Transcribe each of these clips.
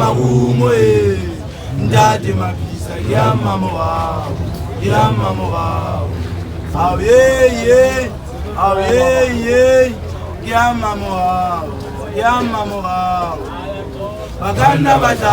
magumo ndati mapisa ya mama wao aweye ya mama wao baganda bata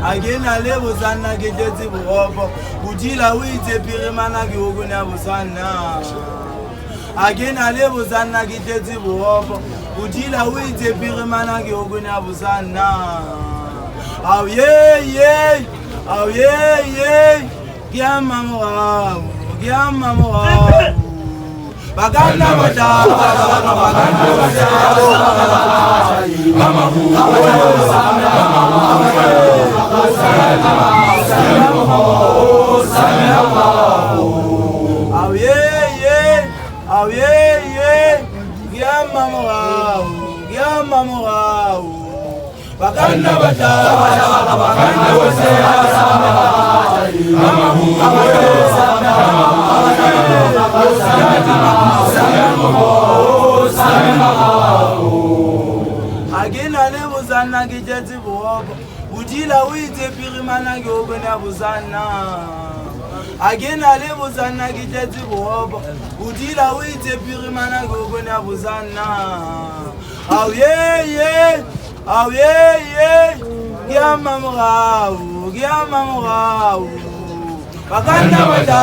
agena lebo zanna gedezi bobo budila wite pirimana ge ogona bosana agena lebo zanna gedezi bobo budila wite pirimana ge ogona bosana aweye ya mama wao baganda bata agena lebo zanna gejezi bobo udila wite pirimana ge ogona buzana agena lebo zanna gejezi bobo udila wite pirimana ge ogona buzana aweye ya mama wao baganda bata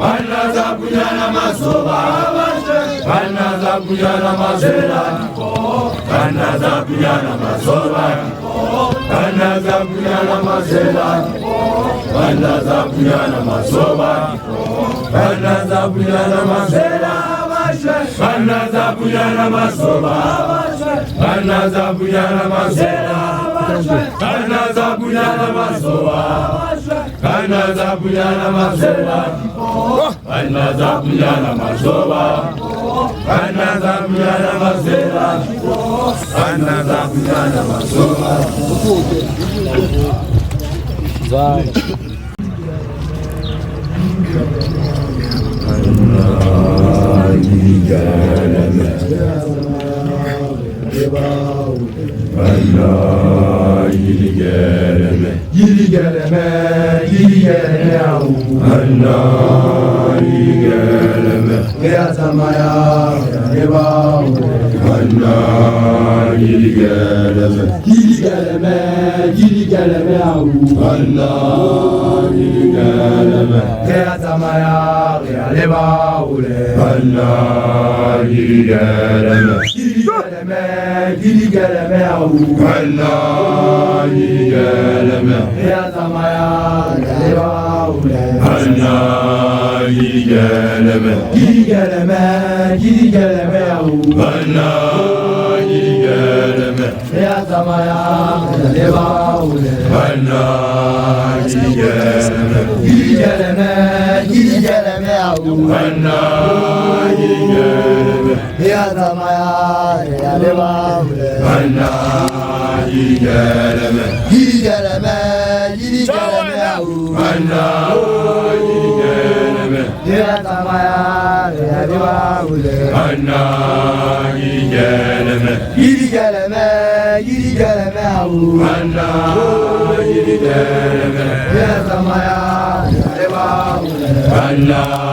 Bana za buyana masoba Banaza kuyana mazela Banaza kuyana mazoba Banaza kuyana mazela Banaza kuyana mazoba Banaza kuyana mazela Banaza kuyana mazoba Banaza kuyana mazela Banaza kuyana mazoba Banaza kuyana mazela Banaza kuyana mazoba Banaza kuyana mazela Banaza kuyana mazoba Anna,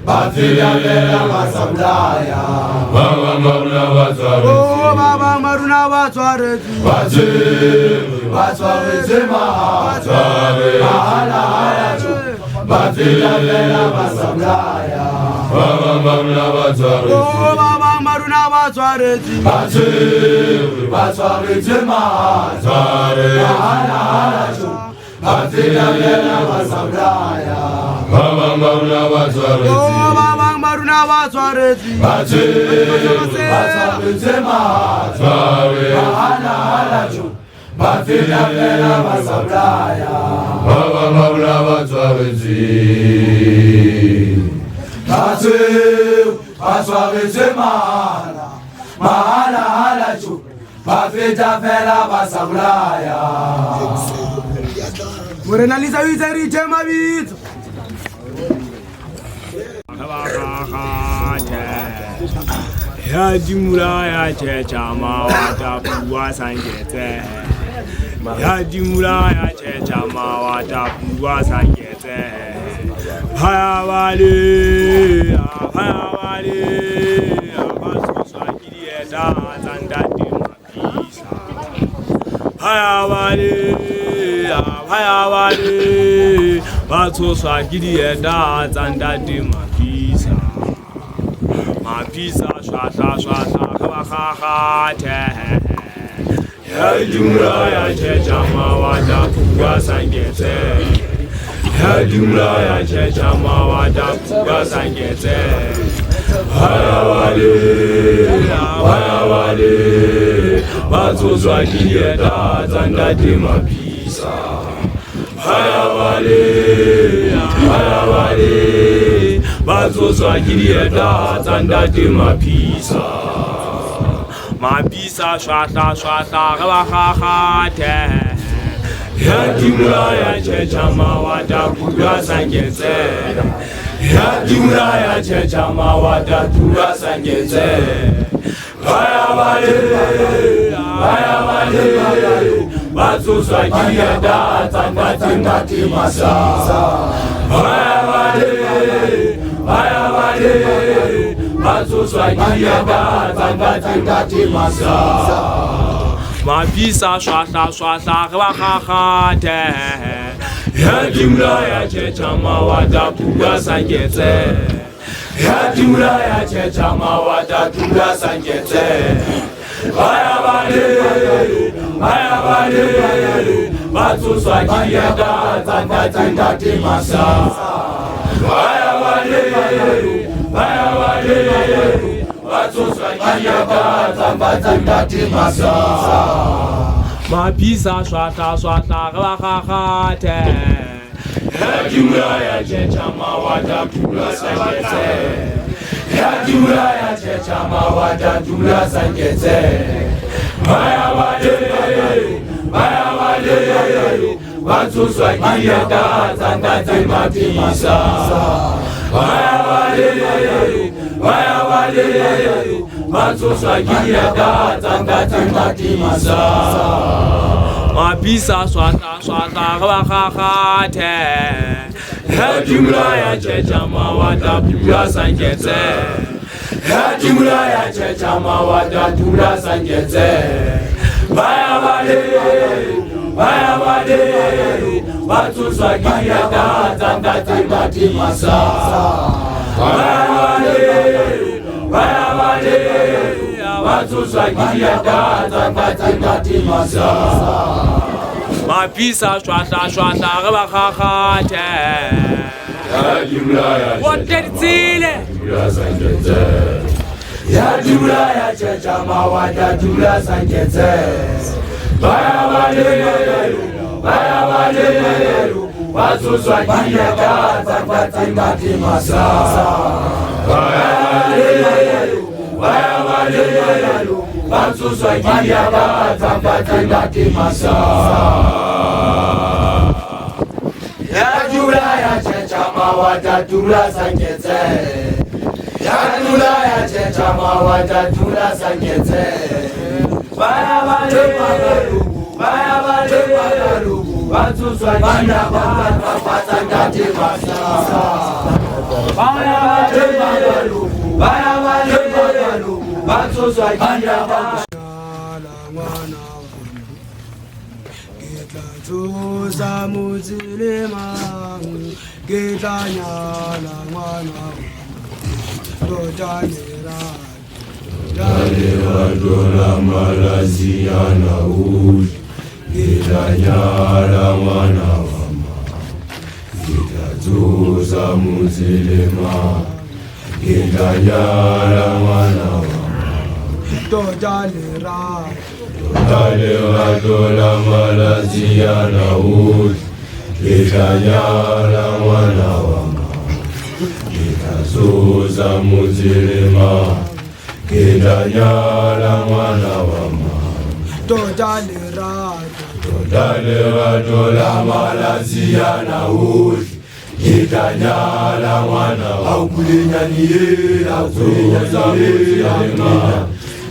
Bafika vela masamlaya Baba Maruna Batware Oh Baba Maruna Batware Batware Mahala Bafika vela masamlaya Baba Maruna Batware Oh Baba Maruna Batware Batware Mahala Bafika vela masamlaya Baba Maruna Batware Oh Baba Maruna Batware Batware Mahala Bafika vela masamlaya Baba Maruna Batware Batware Mahala Bafika vela masamlaya Morena Lisa Wizeri Mabito Ya jimura ya checha mawata puwa sangete Ya jimura ya checha mawata puwa sangete Hayawale Abaso swakiri eda zanda di mapisa Hayawale Baso swakiri eda zanda di mapisa Mapisa shwata kabakakate Ya jumla ya checha mawata puwa sangete Ya jumla ya checha mawata puwa sangete Hayawale Baso swakiri eda zanda di mapisa Hayawale Baso swakiri eda zanda di mapisa Mapisa shwata kabakakate Ya jumla ya checha mawata puwa sangete Ya jumla ya checha mawata puwa sangete Hayawale Baso swakiri eda zanda di mapisa Hayawale Baso swakiri eda zanda di mapisa Mapisa shwata kabakakate Ya jumla ya checha mawata puwa sangete Ya jumla ya checha mawata puwa sangete Hayawale Baso swakiri eda zanda di mapisa Hayawale Baso swakiri eda zanda di mapisa Mapisa shwata kabakakate Ya jumla ya checha mawata puwa sangete Ya jumla ya checha mawata puwa sangete Hayawale Baso swakiri eda zanda di mapisa Hayawale Baso swakiri eda zanda di mapisa Mapisa shwata kabakakate Ya jumla ya checha mawata puwa sangete Ya jumla ya checha mawata puwa sangete Hayawale Baso swakiri eda zanda di mapisa Baso swakiri eda zanda di mapisa Mapisa shwata kabakakate Ya jumla ya Wateritsile puwa sangete Ya jumla ya checha mawata puwa sangete Hayawale Baso swakiri eda zanda di mapisa Baso swakiri eda zanda di mapisa Ya jumla ya checha mawata puwa sangete Ya jumla ya checha mawata puwa sangete Hayawale Baso swakiri eda zanda di mapisa Dola malaziana ud, Gitanyala mwana wama, Gitatuza muzilema, Gitanyala mwana wama, Dodalera dola malaziana ud, Gitanyala mwana wama, Gitatuza muzilema, Gitanyala mwana wama, Dodalera dola malaziana ud, Gitanyala mwana wama,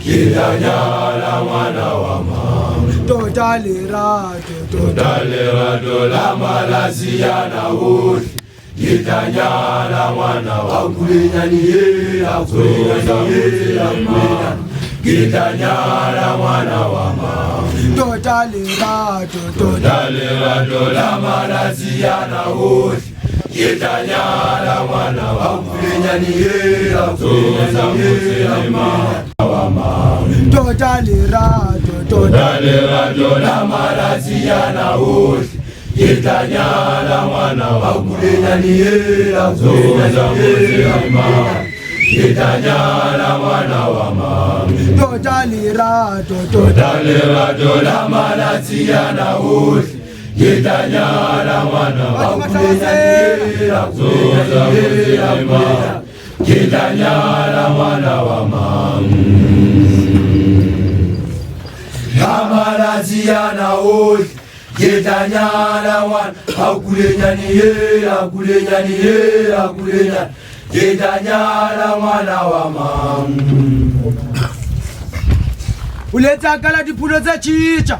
Gitanyala mwana wama, Dodalera dola malaziana ud, Gitanyala mwana wama, Gitanyala mwana wama, Dodalera dola malaziana ud, Gitanyala mwana wama, Dodalera dola malaziana ud, Gitanyala mwana wama, Gitanyala mwana wama, Dodalera dola malaziana ud, Gitanyala mwana wama, Gitanyala mwana wama, malaziana ud, Gitanyala wan, Gitanyala mwana wama. Uleta kala dipulo za chicha.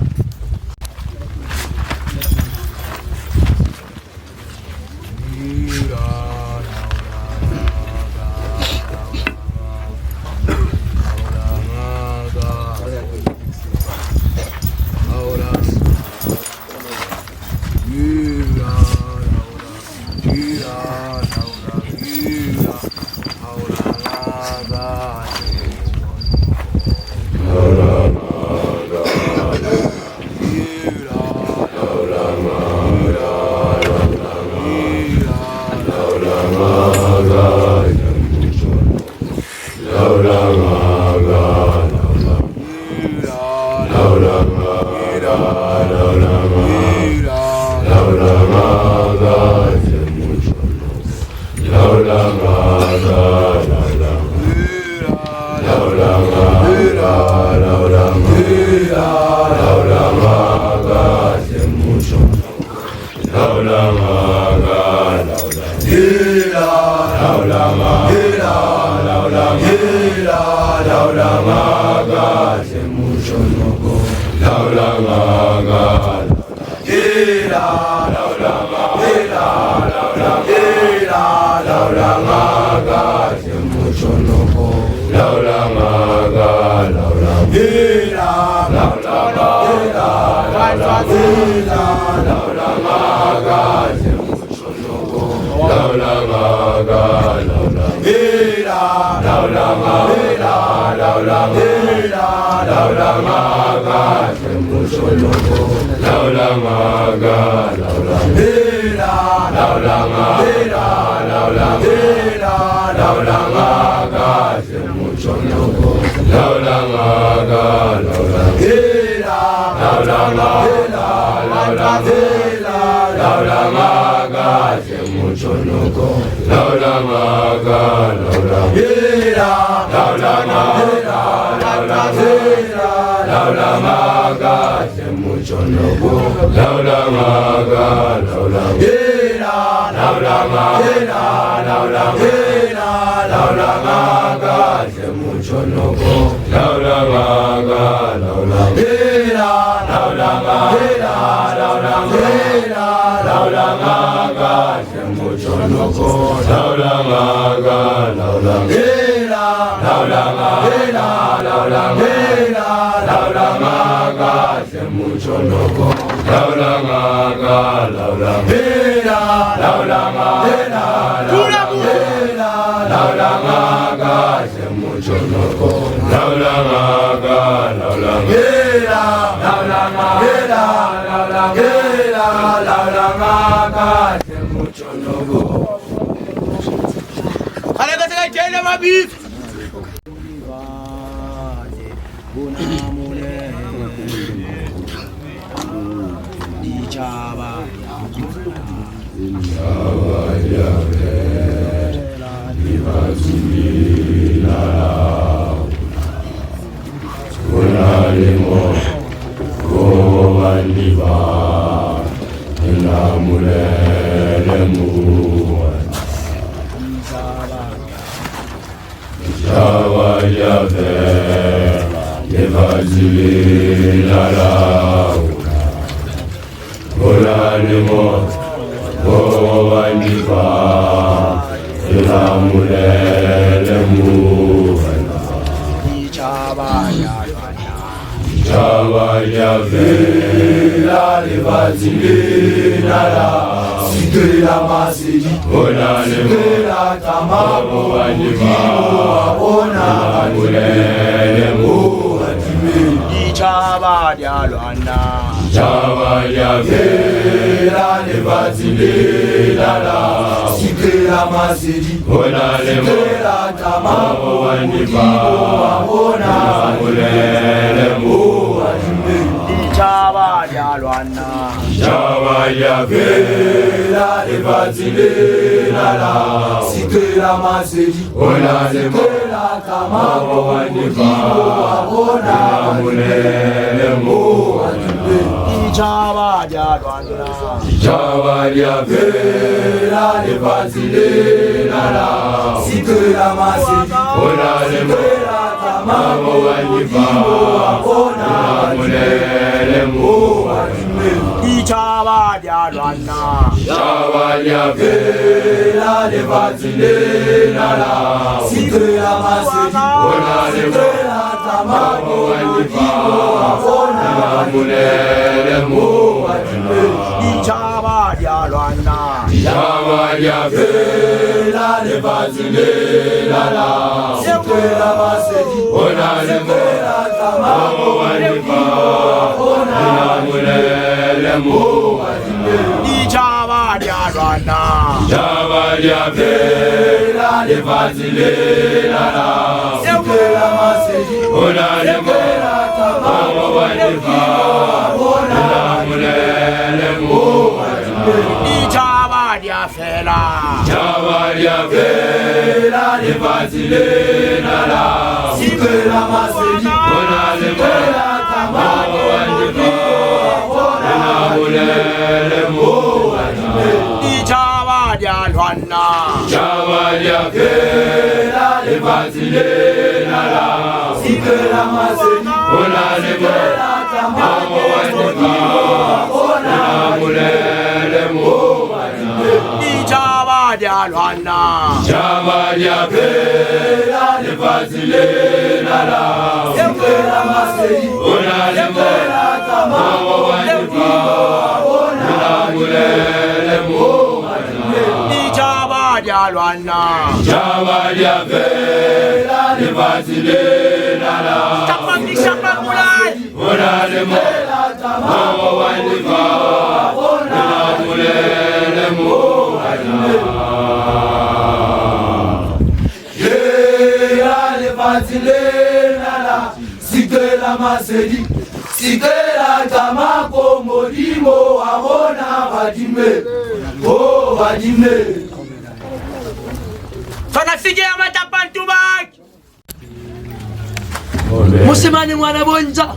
muchonoko laulanga laulanga laulanga laulanga laulanga muchonoko laulanga laulanga laulanga laulanga muchonoko laulanga laulanga Musimani mwana bonza.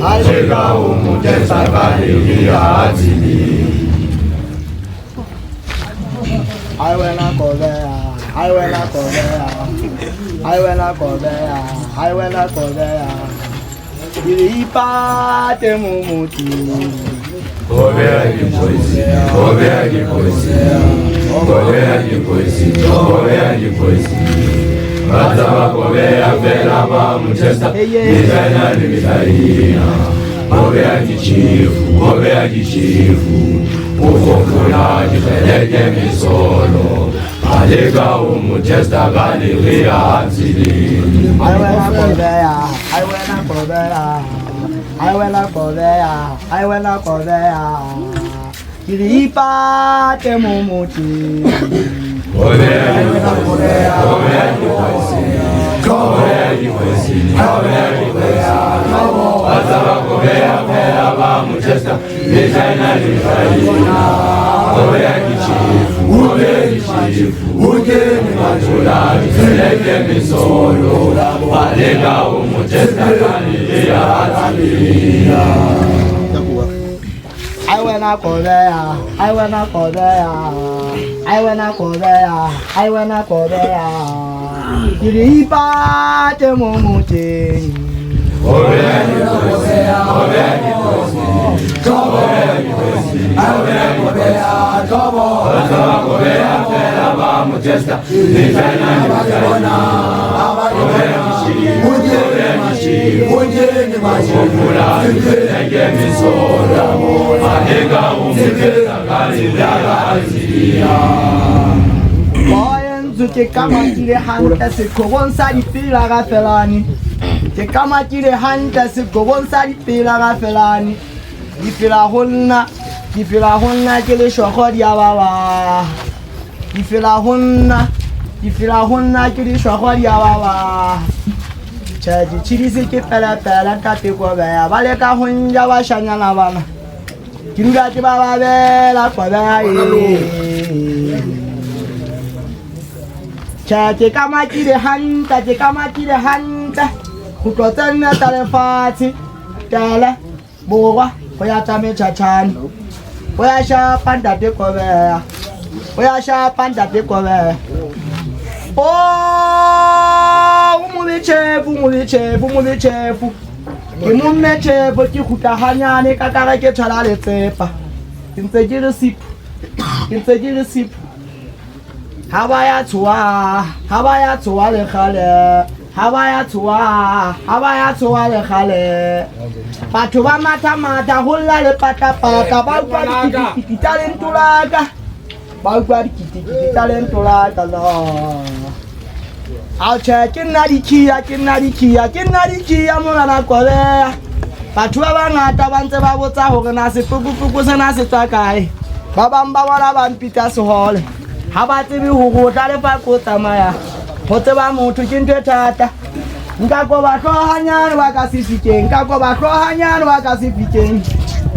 Chega umu testa kalilia atili. I wanna go there, I wanna go there, I wanna go there, I wanna go there. Ilipa temumuti. Gobea di poesia, gobea di poesia, gobea di poesia, gobea di poesia. Bazaba gobea bela ba mutesta, nizana limitaina. Gobea di chifu, gobea di chifu. Ukofuna jifeleke misolo Aleka umutesta galiria atili. I wanna go there, I wanna go there, I wanna go there, I wanna go there. Ilipa temumuti. Gobea di poesia, gobea di poesia, gobea di poesia, gobea di poesia. Bazaba gobea bela ba mutesta, nizana limitaina. Gobea di chifu, gobea di chifu. Ugeni matula, jifeleke misolo Aleka umutesta galilia atili. I wanna go there, I wanna go there, I wanna go there, I wanna go there. Ilipa temumuti. Gobea di poesia, gobea di poesia, gobea di poesia, gobea di poesia. Bazaba gobea bela ba mutesta, nizana limitaina. Gobea di chifu, gobea di chifu. Ukofuna jifeleke misolo Aleka umutesta galilia atili. Boyenzu ke kamatile hanta se kobonsa dipila ga felani. Ke kamatile hanta se kobonsa dipila ga felani. Dipila honna ke le shogodi ya baba. Dipila honna ke le shogodi ya baba. Chaji chirisi ke pela tate ko ba ba le ka honja ba shanyana bana. Kiruga ke baba bela ko ba Te kamatile hanta Go tlotsana talefatshe tala borwa go ya tsame tšhatšhane go ya shapa ntate kobea go ya shapa ntate kobea umobetšhefu ke mommetšhefu ke kgutlaganyane ka kare ke tšhala letsepa ke ntse ke re sipo ha ba ya tshoa le gale batho ba matha holla le patapata ba utlwa dikiti talento laka no ao tšhe ke nna dikhia monana kobea batho ba bangata ba ntse ba botsa gore na sepokopoko sena se tswa kae ba bang ba bona ba mpita segole ha ba tsebe ho gotla le fa ko tsamaya go tseba motho ke ntho e thata nka koba tlohanyane wa ka sefikeng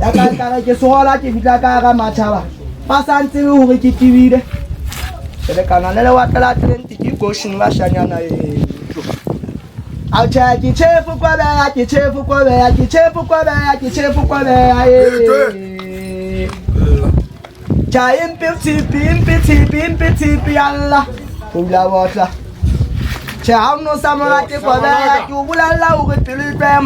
ya ka kare ke segola ke fitla ka ga mathaba ba sa ntsebe gore ke tibile ke le kana le lewatle la Atlantic Ocean ba shanyana e ao tšha ke tšhefu kobea tšha impitshipi alla go bula botla tšha ga o no sa morate kobea ke o bolelela gore pelo e tlo ya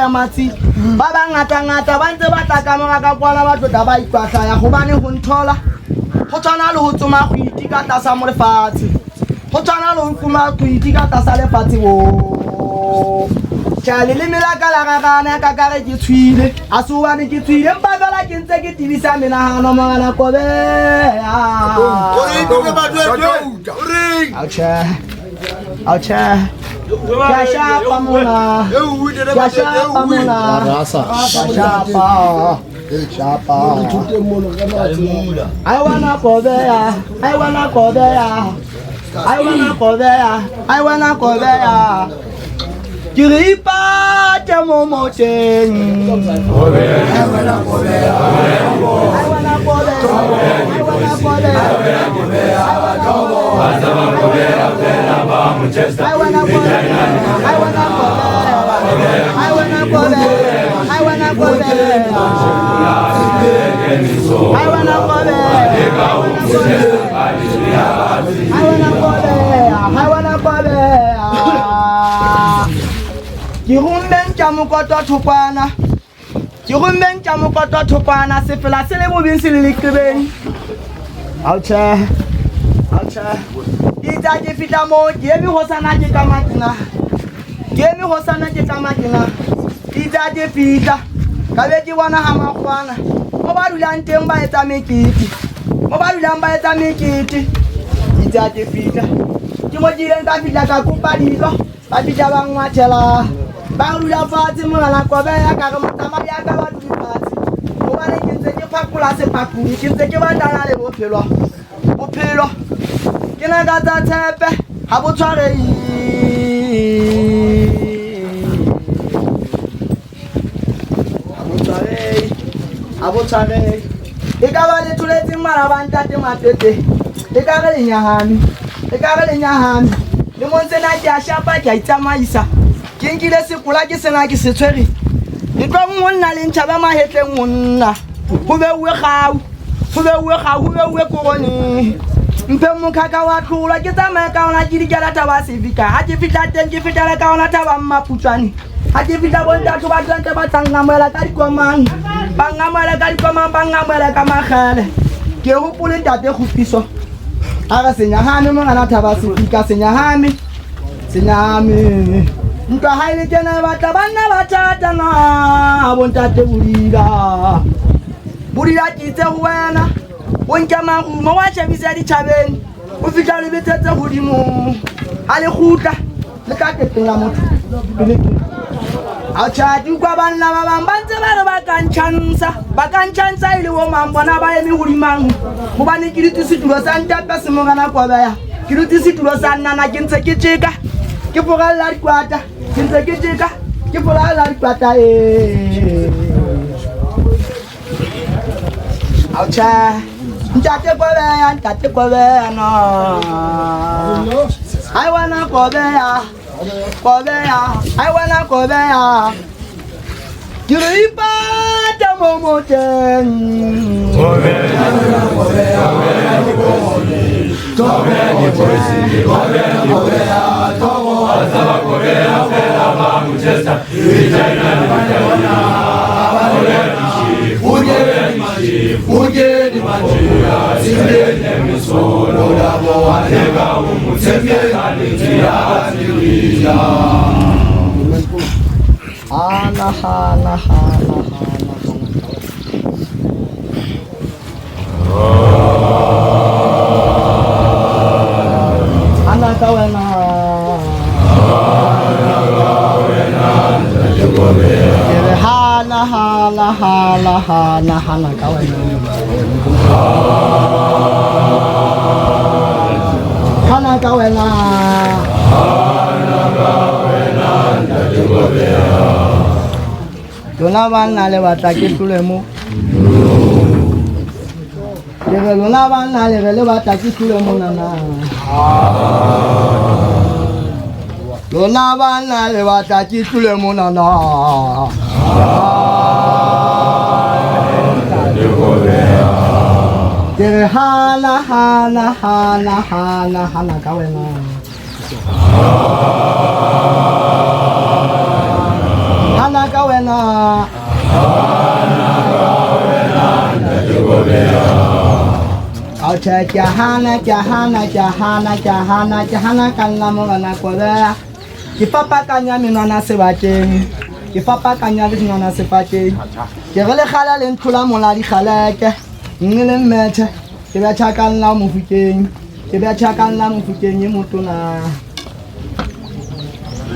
matsi ba bangata ba ntse ba tla ka moga ka kwana ba tlotla ba ikwatlaya gobane go nthola go tshwana le go tsoma go itika tlasa mo lefatshe go tshwana le go tsoma go itika tlasa lefatshe bo tšha leleme la ka la gagana ka kare ke tshwile a se obane ke tshwile mpa fela ke ntse ke tibisa menagano mogana kobea ao tšha ke a shapa mola I wanna go there. Ke re ipate mo moteng I wanna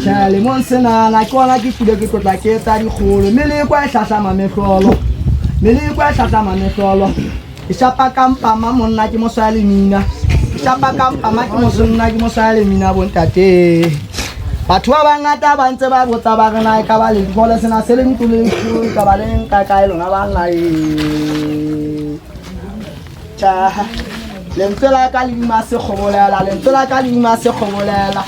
Charlie Monsena, na kola ki kude ki kota ke tari kholo mele kwa shasha mame kholo mele kwa shasha mame kholo isapa kampa mamonna ki mosali mina isapa kampa ma ki mosonna ki mosali mina bontate batho ba bangata ba ntse ba botsa ba rena ka ba le kholo sena sele ntule ka ba le nka ka ilona ba nna cha lentela ka lima se khobolela lentela ka lima se khobolela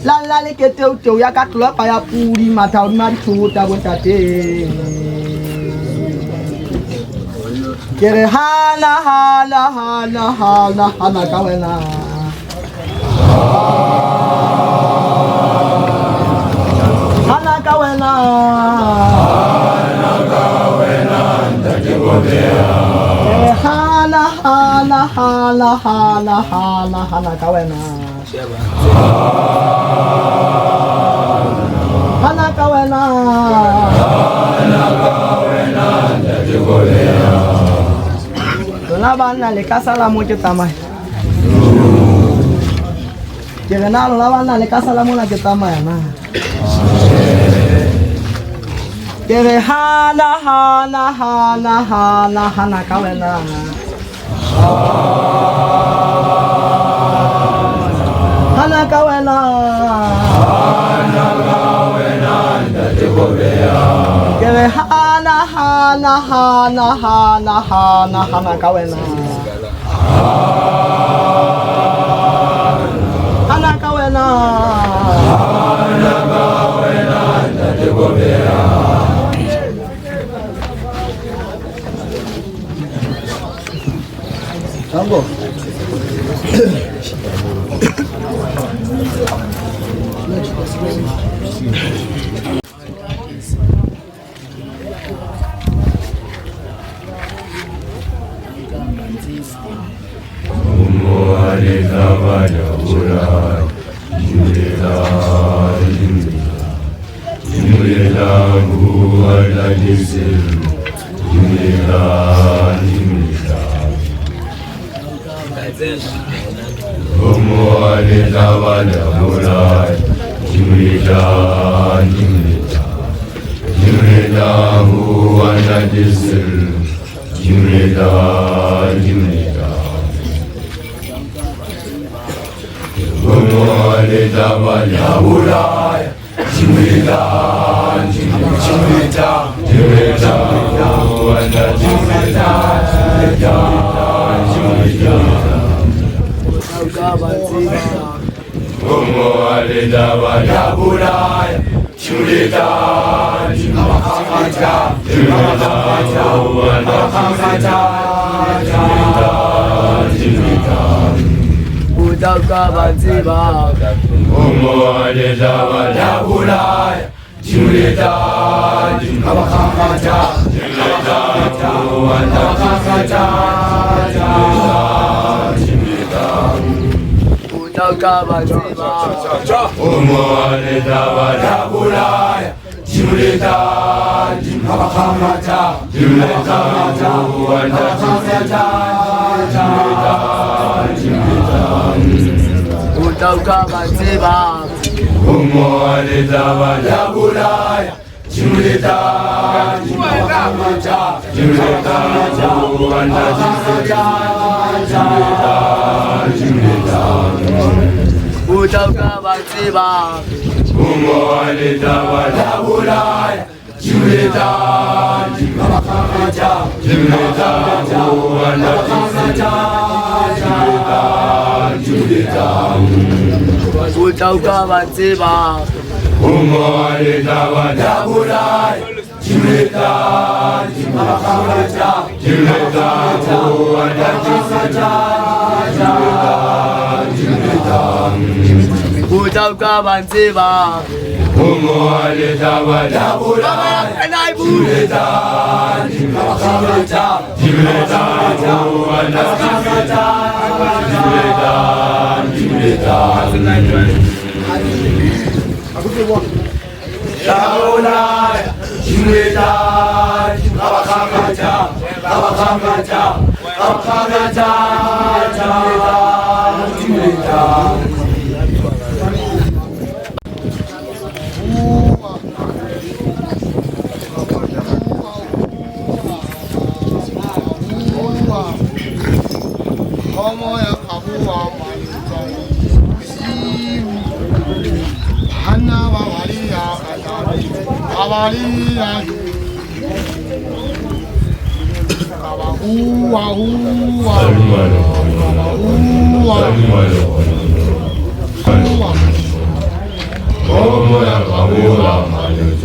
la le ke teo ya ka tlola pa ya pudi matha o ma di thuta bo tate kere hala ka wena hala ka wena ndake bobea hala ka wena hala ka wena ndake bobea la bana le casa la mo ke tsamaya ke re na la bana le casa la mo la ke tsamaya na ke re hala ka wena hala ka wena ndate bobea ke re hala ka wena hala ka wena ndate bobea Tango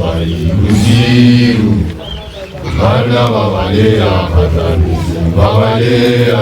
Ujiru Bana babalea Hatani Babalea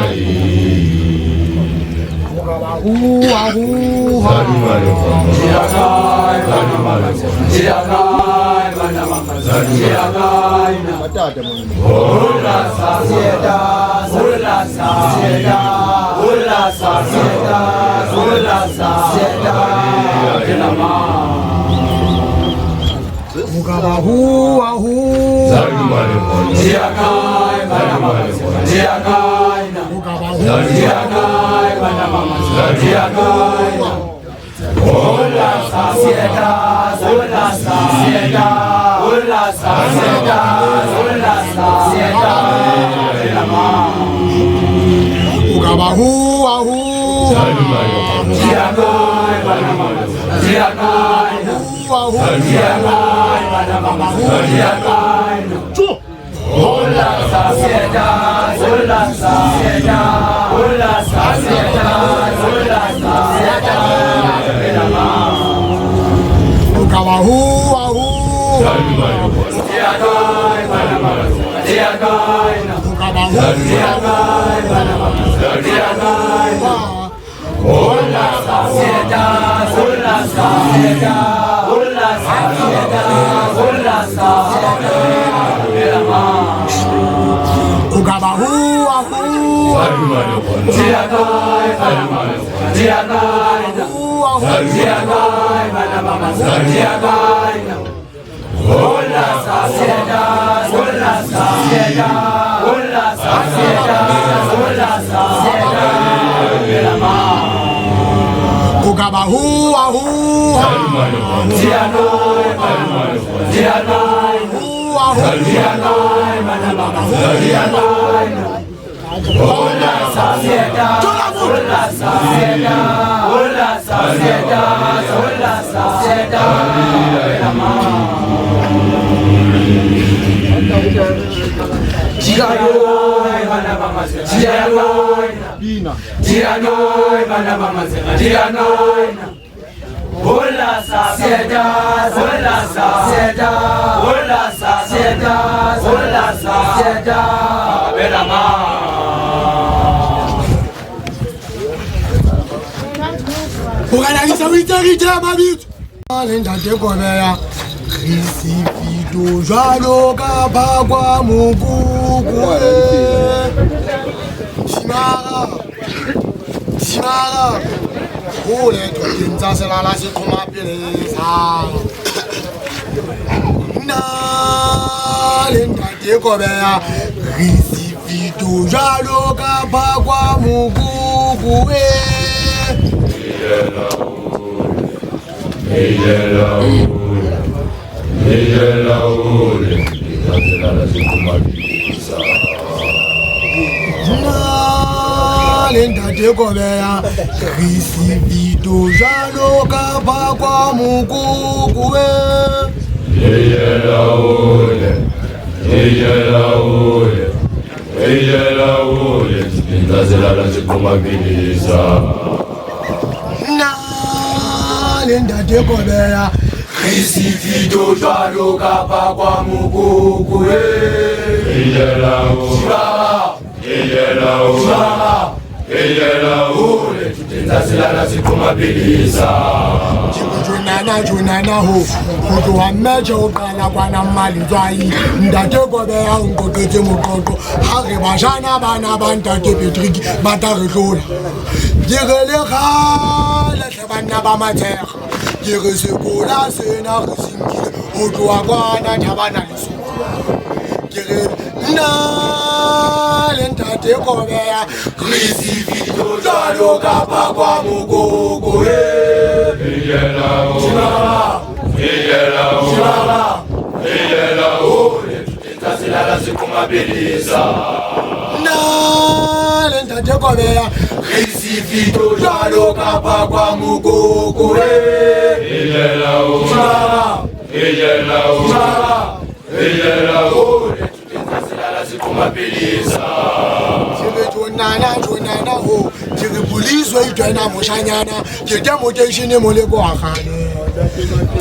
Police wait to an Amoshana, Jamo Tension, Molego Ahane.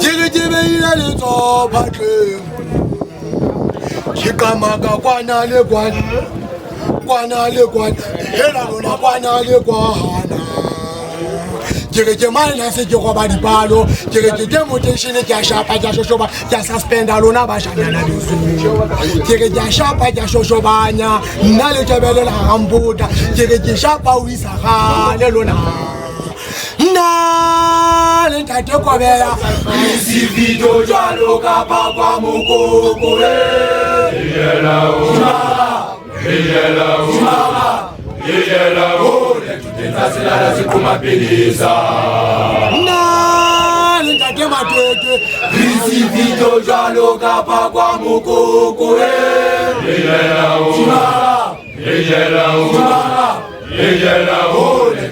Jigijibile lito patre Chikamaka kwana le kwana Hela lona kwana le kwana Jigije mana se joko ba dipalo Jigije motenshine kya shapa kya shoshoba Kya suspenda lona bashana na dusu Jigije shapa kya shoshobanya Nale kebele la hambuda Jigije shapa wisaka le lona Nale tate kwa beya Isi video jalo kapa kwa mukoko Yela tutenzasela zikumapiliza Nale tate matete Isi video jalo kapa kwa mukoko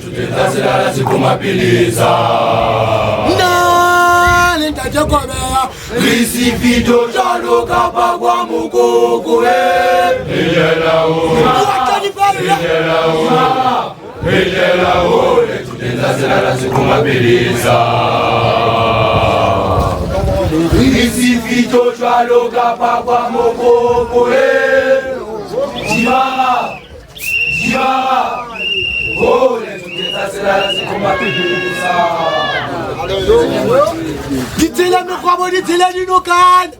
tutenzasela zikumapiliza Nale tate kwa beya Isi video jalo kapa kwa mukoko tutenzasela zikumapiliza Isi video jalo kapa kwa mukoko Jibara tutenzasela zikumapiliza Ditile mekwabo ditile dinokana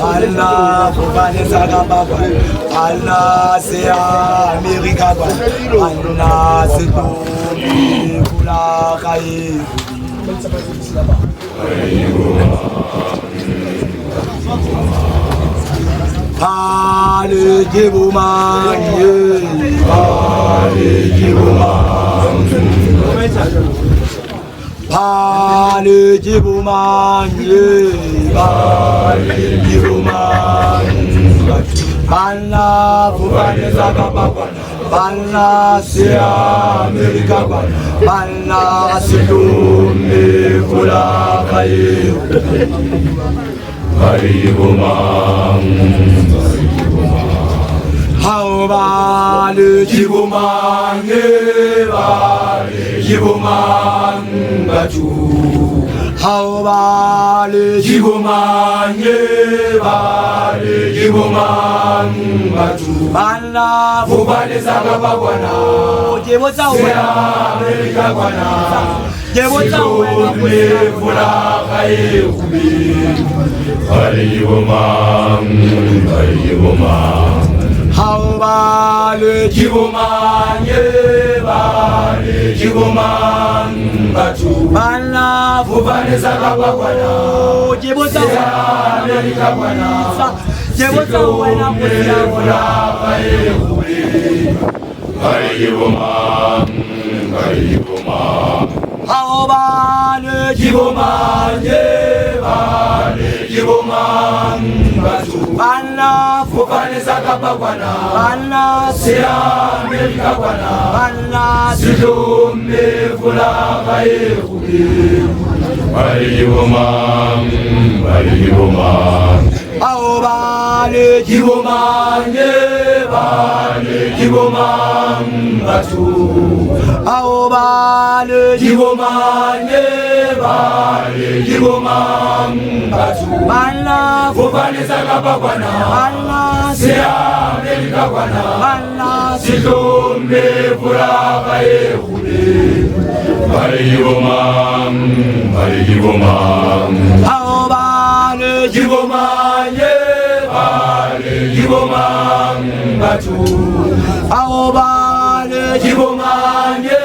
Allah kufanisa kababa Allah se Amerika kwa Allah se tobi kula kai Ale jibumanye Ale jibumanye Bana kufanisa kababa Bana se Amerika kwa Bana se tobi kula kai How bale jibumange bale jibuman batu How bale jibumange bale jibuman batu Bana fubale zaka bwana jebota wena Amerika bwana jebota wena fula kai kubi How bale jibumanye bale jibuman batu Bana fubale zaka bwana jebota wena Amerika bwana jebota wena fula kai kubi How bale jibumanye bale jibuman batu Bana fubale zaka bwana Bana se Amerika bwana Bana sidume fula kai kubi How bale jibumanye bale jibuman batu How bale jibumanye bale jibuman batu Bana fubale zaka bwana Bana se Amerika bwana Bana sidume fula kai kubi How bale jibumanye bale jibuman batu How bale jibumanye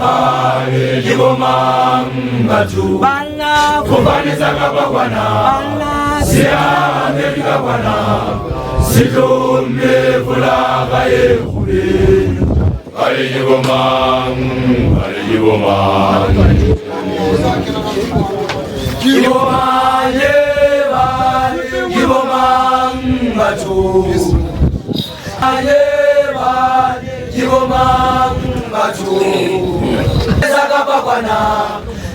bale jibuman batu Bana fubale zaka bwana Bana se Amerika bwana sidume fula kai kubi Jibomanye bale jiboman batu Aye bale jiboman batu Zaka bakwana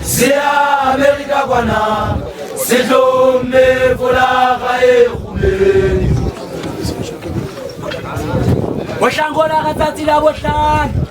Sia America kwana Sehlome folaga e khuleni Bohlangola ka tsatsi la bohlano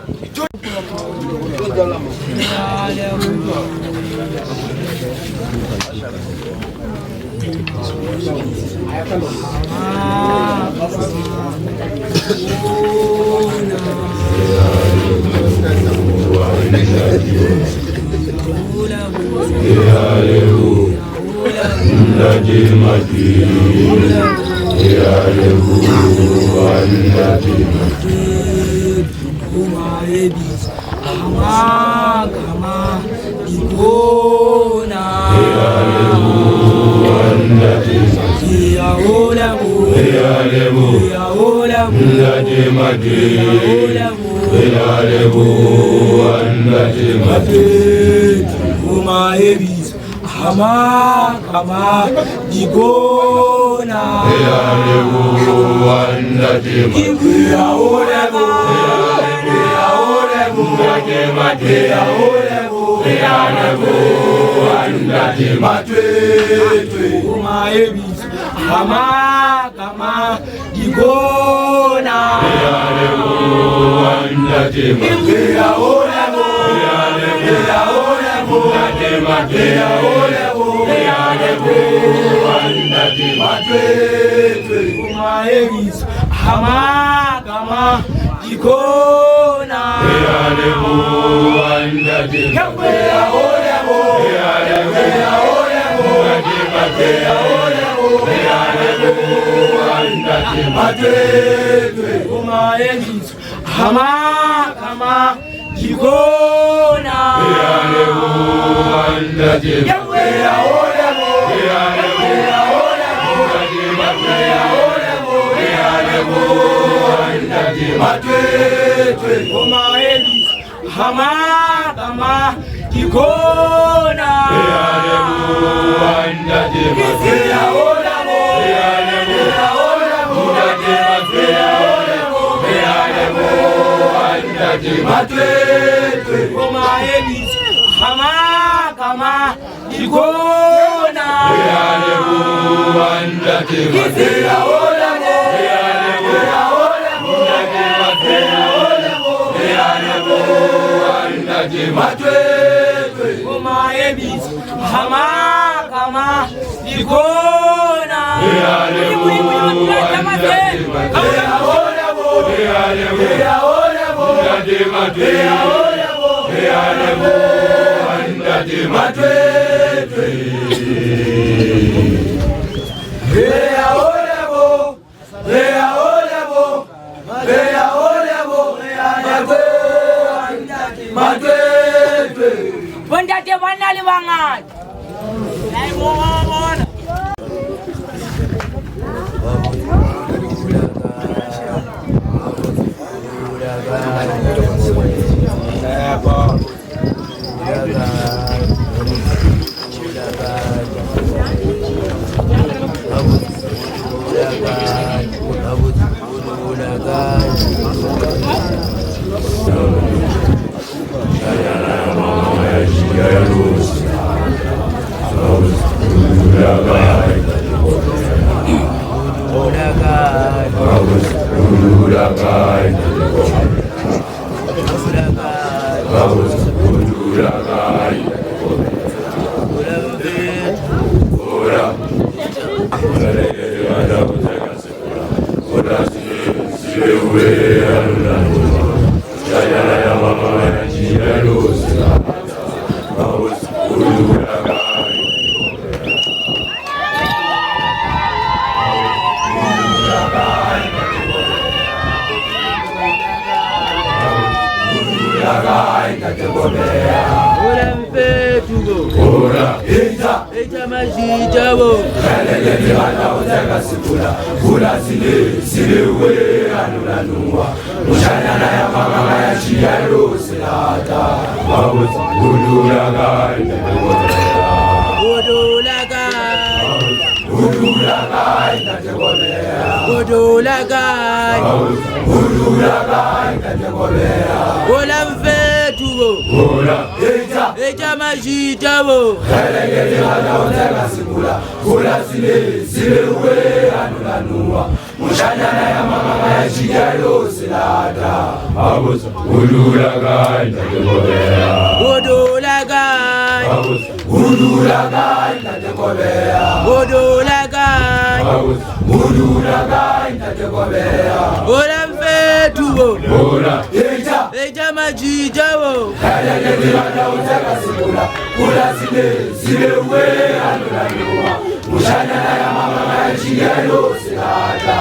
Hola, Ejama jitabo. Kelekele hana uteka sikula. Kula sile, sile uwe anulanua. Mushanyana ya mama ya chigalo silata. Abuza, udulagai natekobea. Udulagai. Abuza, udulagai natekobea. Udulagai. Abuza, udulagai natekobea. Ola mfetuo. Ola, eja. Ejama jitabo. Kelekele hana uteka sikula. Kula sile, sile uwe anulanua. Mushanyana ya mama ya chigalo silata.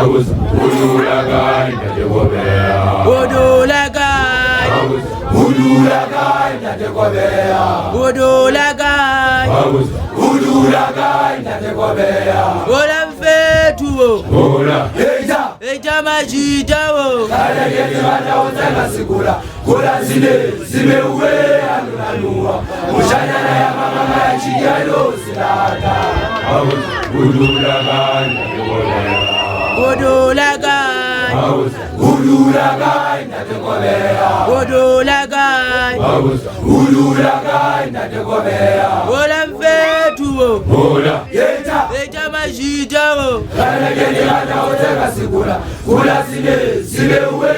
Abuza, udulagai natekobea. Udulagai. Udulagai natekobea. Udulagai. Udulagai natekobea. Ola mfetuo. Ola, eja. Ejama jitabo. Kelekele hana uteka sikula. Kula sile, sile uwe anulanua. Mushanyana ya mama ya chigalo silata. Abuza, udulagai natekobea. Udulagai. Udulagai natekobea. Udulagai. Udulagai natekobea. Ola mfetuo. Ola, eja. Ejama jitabo. Kelekele hana uteka sikula. Kula sile, sile uwe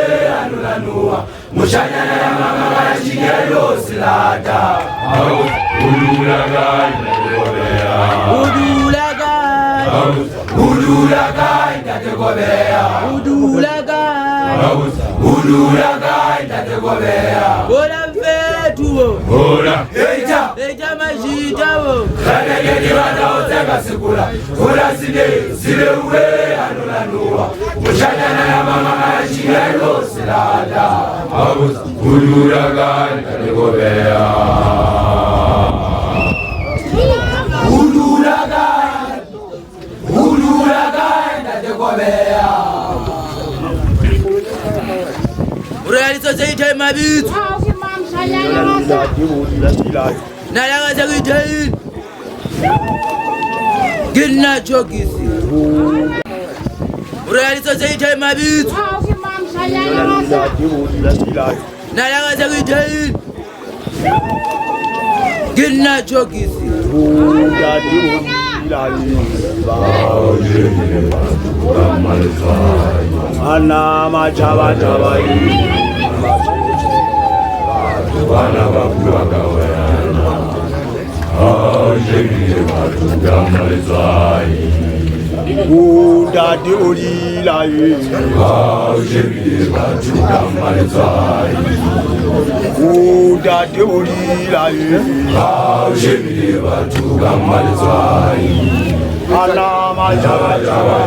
anulanua. Mushanyana ya mama ya chigalo silata. Udulagai natekobea. Udulagai. Udulagai natekobea. Udulagai. Udulagai natekobea. Ola mfetuo. Ola, eja. Ejama jitabo. Kelekele hana uteka sikula. Kula sile, sile uwe anulanua. Mushanyana ya mama ya chigalo silata. Udulagai natekobea. Udulagai. Udulagai natekobea. Realizo zeite mabit. Nalanga zeite. Gina chokisi. Realizo zeite mabit. Nalanga zeite. Gina chokisi. Ana machaba chaba Bana bakuraga wena. Ajeli batuga malizai. udade olila ye. Ajeli batuga malizai. Udade olila ye. Ajeli batuga malizai. Ana machaba chaba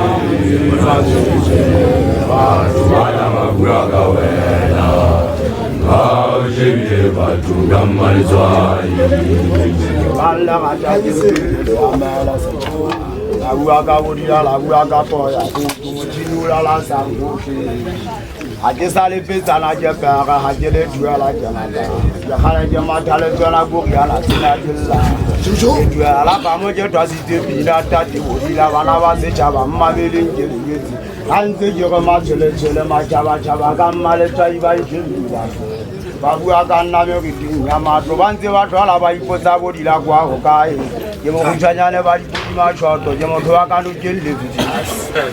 Bana bakuraga wena. Ajeli batuga malizai. Bala machaba amala se. Abuaka wodila la abuaka poya kutinula la sangushi. Ajisale pesa na jepara hajele duala janada. Ya khana jama tale jana gokia la tinadilla. Duala pamoje twasite bila tati wodila bana base chaba mabele ngelezi. Anze jogo machele chele machaba chaba kamale taiba njinda. Babu akana myo kinya matro banze batwala bayipoza bodila kwa hokai. Yemo kuchanyane bali machoto jemo thwa kandu jelle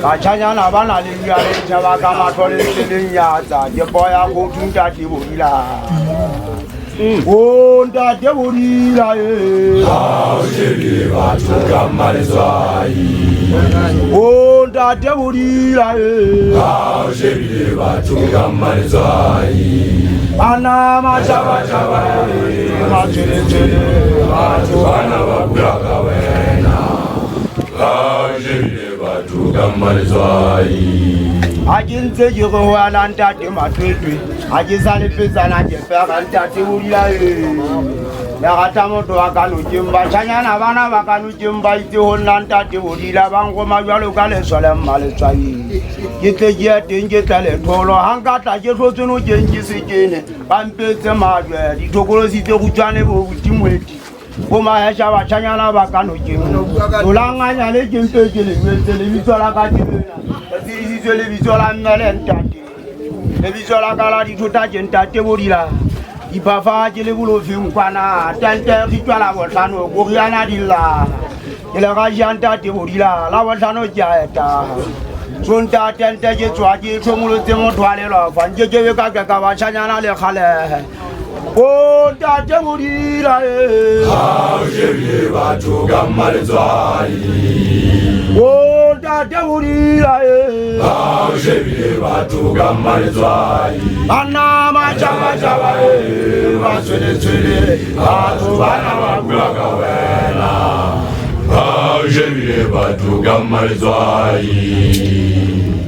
kachanyana bana lingale chaba kama thole selinyatsa je boya go tunta tibulila onda tibulila e Ajeli batuga malizai. onda tibulila e Ajeli batuga malizai. ana machaba chaba machele chele Bana bakuraga wena. Ajeli batuga malizai. ajinze jiro wana ntate matwetwe ajizale pesa na jepera ntate ulila e Nakata moto akanujimba chanyana bana bakanujimba iti honna ntate ulila bangoma jalo kale sole male chai Yite jete njetale tolo hankata jeto tunu jenjisi jene Pampete majwe ditokolo site kuchane bo utimweti Kuma hesha wachanyana bakanujimba Tulanganya le jimpe jele televisola katilena Tiri televisola mele ntate Televisola kala dituta jentate ulila Ipafa le boulot kwana tente ritwa la botlano go riana dilla le ga janta te bodila la botlano jaeta sonta tente je tswa ke tshomolo tse motho a le lo fa nje ke ka ba tshanyana le khale o ta te bodila ha je bile batho ka maletswai o ta te bodila ha je bile batho ka maletswai ana ma chama chama Maswele, batho bana ba bua ka wena. Ha je bile batho ka maletswai.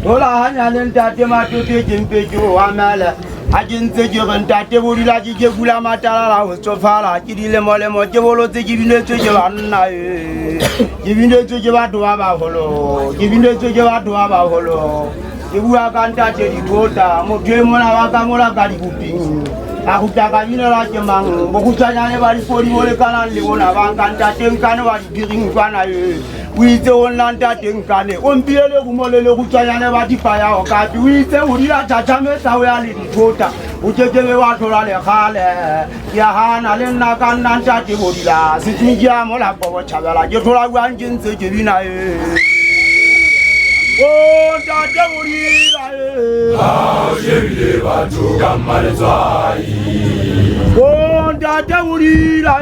Ola hanya le ntate matuti jimpe jo amala. Ajintse je ntate bodila je bula matala la ho tsofala ke dile molemo ke bolotse ke binetse je banna ke binetse je batho ba baholo ke binetse je batho ba baholo ke bua ka ntate dikota motho e mona wa ka mola ka dikuping a go taka bina la ke mang mo go tsanyane ba dipodi mo le kana le bona ba nkanta teng kana wa diring kwana o itse o nlanta teng kane o mpiele go molele go tsanyane ba dipaya o ka o itse o dira tata me sa o ya le dikota o tshekebe wa thola le gale ya hana le nna ka nanta te bodila se tsinjia mo la bo tshabela ke thola bua ntse ke bina o tata bodila ha je bile batho ka maletswai o tata bodila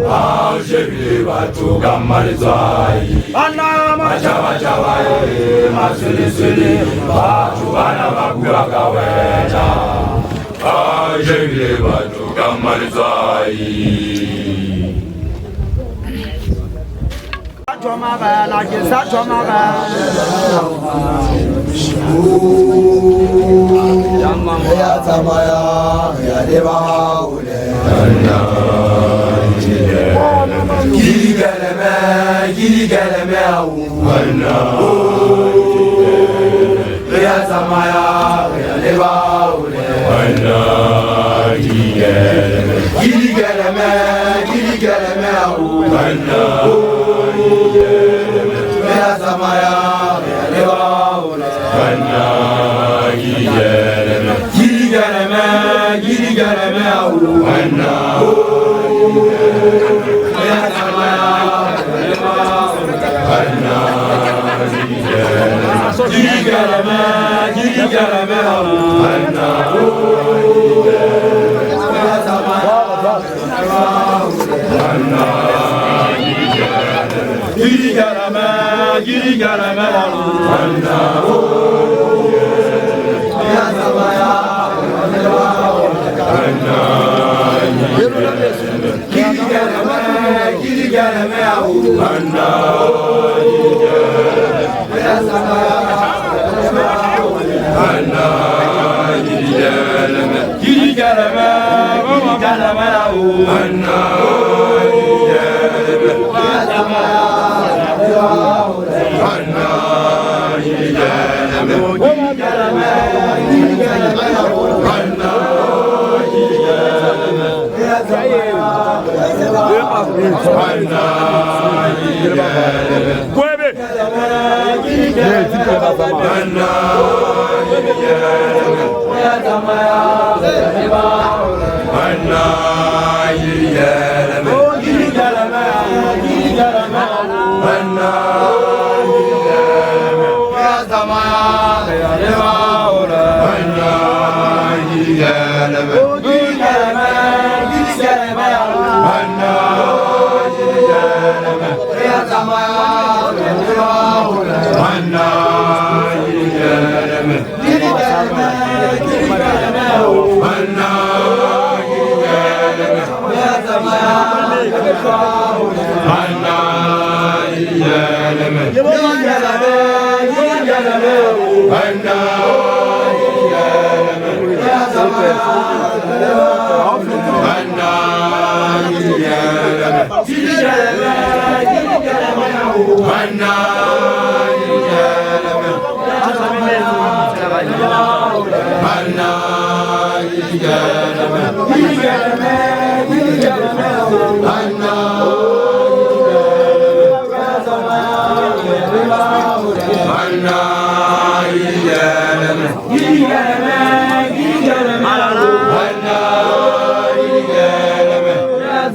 ha je bile batho ka maletswai ana ma Chava maswele batho bana ba bua ka wena. Ha je bile batho ka maletswai. Chomagala ke sa chomagala ya tsamaya ya leba ule Gili galeme au wana ya tsamaya ya leba ule wana gili galeme au wana ya tsamaya ya leba ule wana gili galeme au wana ya tsamaya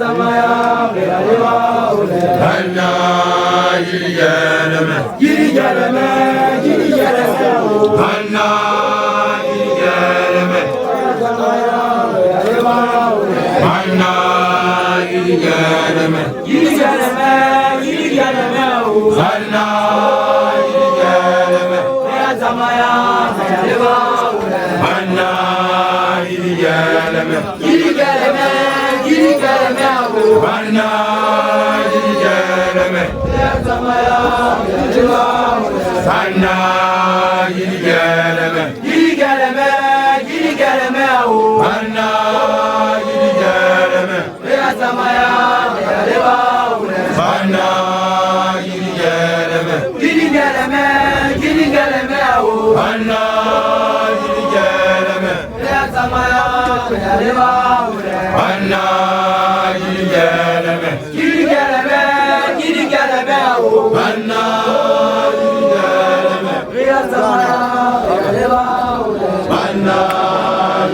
zamaya Gelewa ule Anna Giligeleme Giligeleme Giligeleme Anna Giligeleme Zamaya Gelewa ule Anna Giligeleme Giligeleme Giligeleme Anna Giligeleme Zamaya Gelewa ule Anna Giligeleme Giligeleme Giligeleme Anna Giligeleme Zamaya Gelewa ule Anna Giligeleme Giligeleme Giligeleme Anna Giligeleme Zamaya Gelewa ule Anna Giligeleme Giligeleme Giligeleme Anna Giligeleme Zamaya Gelewa ule Anna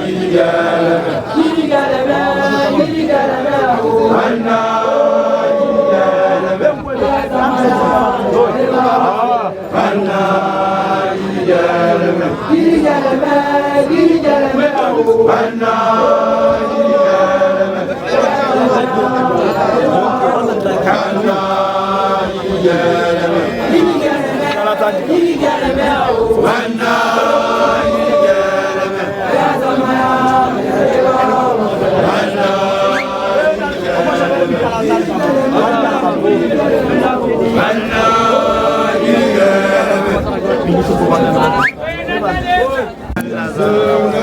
Giligeleme Giligeleme Giligeleme Anna Giligeleme Zamaya Gelewa ule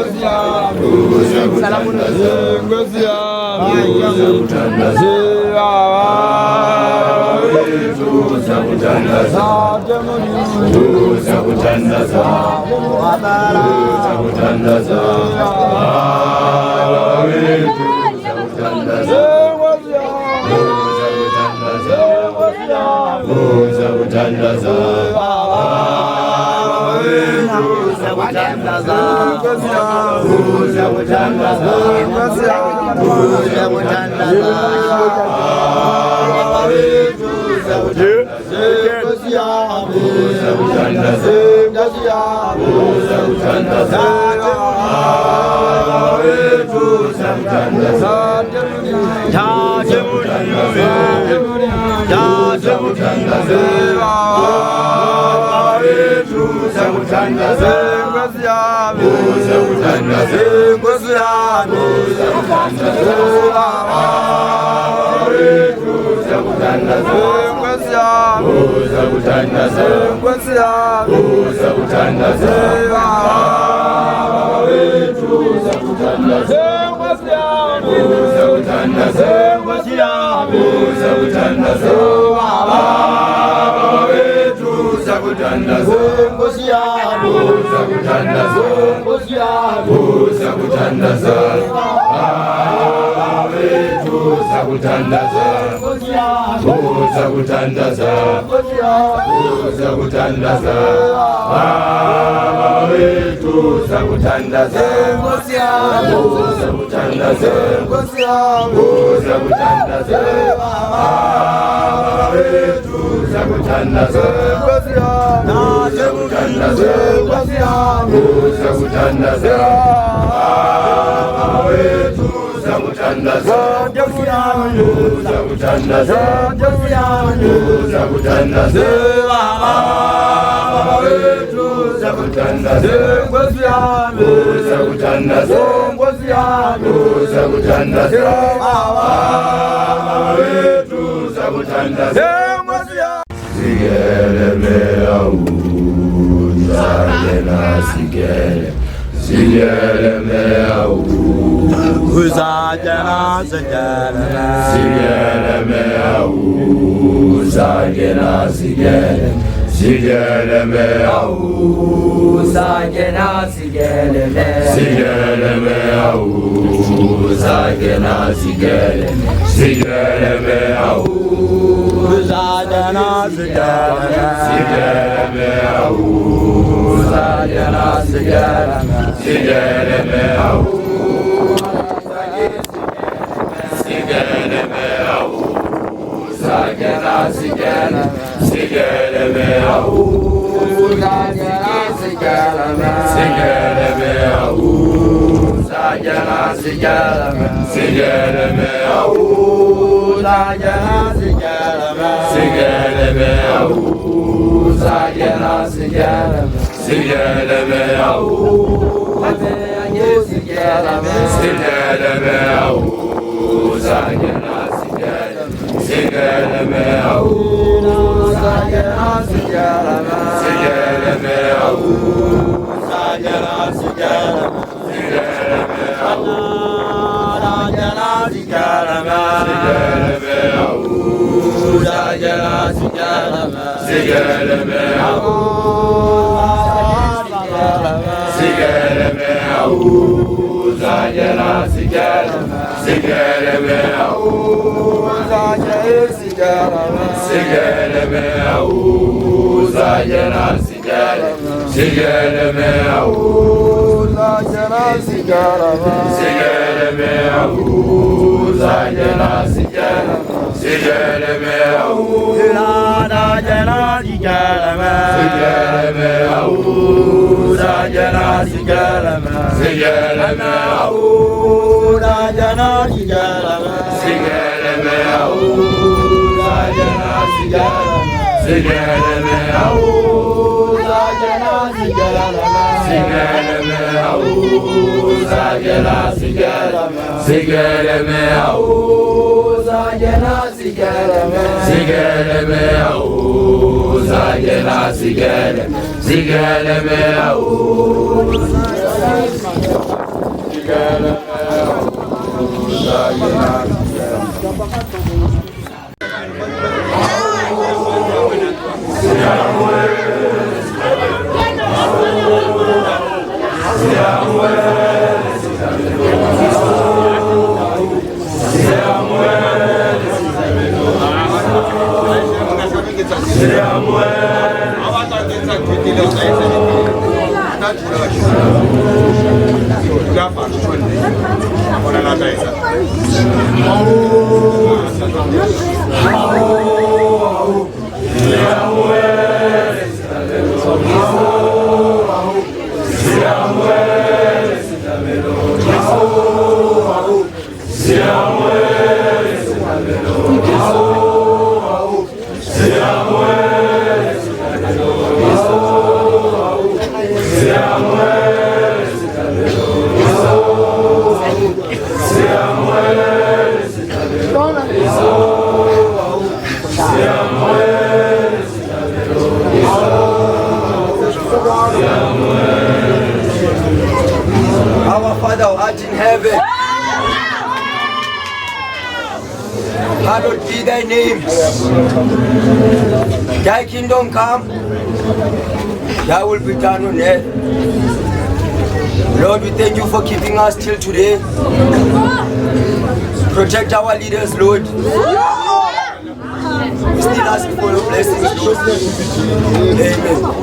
Anna Giligeleme Giligeleme Giligeleme Anna Sigele Our Father who art in heaven, hallowed be thy name. Thy kingdom come, thy will be done on earth. Lord, we thank you for keeping us till today. Protect our leaders, Lord. We still ask for your blessings, Lord. Amen.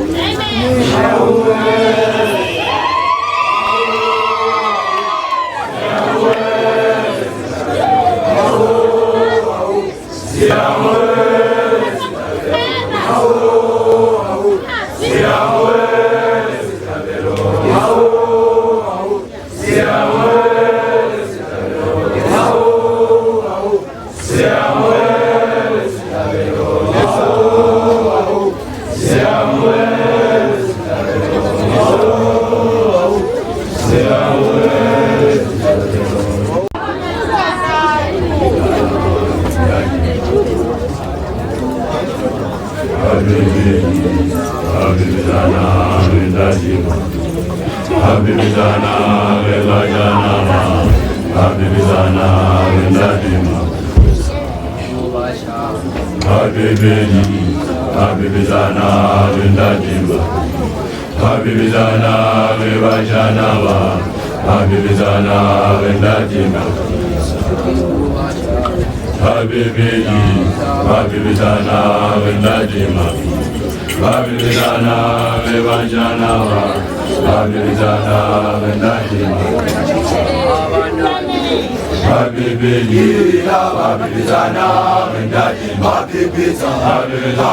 babibikila babibizana bendati babibisa babibisa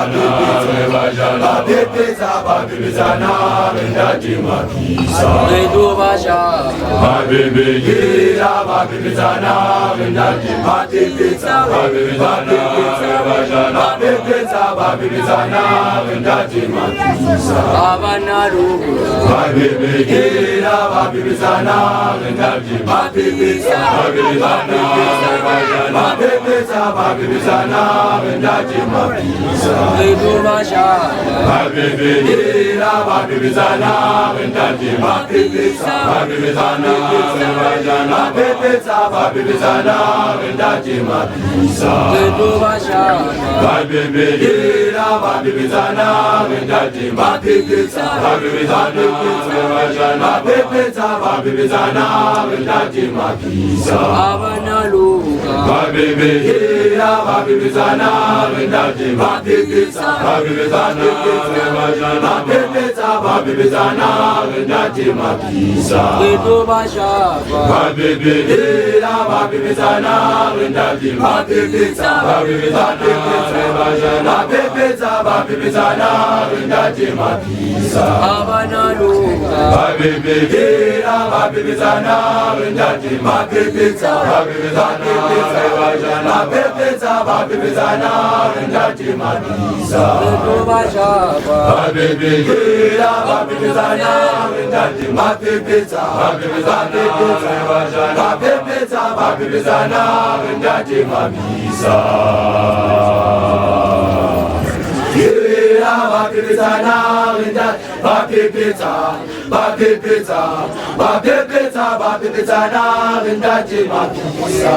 babibizana bendati mapisa babibikila babibizana bendati babibisa babibisa babibizana bendati mapisa babibikila babibizana bendati babibisa babibisa babibizana bendati mapisa babibikila babibizana bendati babibisa babibizana babibisa babibizana bendati mapisa babibikila babibizana bendati babibisa babibizana babibisa babibizana bendati mapisa babibikila babibizana bendati babibisa babibizana babibisa babibizana bendati mapisa babibikila babibizana bendati babibisa babibizana babibisa babibizana bendati mapisa babibikila babibizana bendati babibisa babibizana babibisa babibizana bendati mapisa babibikila babibizana bendati babibisa babibisa babibizana bendati mapisa babibizana bendati babibisa babibisa babibisa babibizana bendati mapisa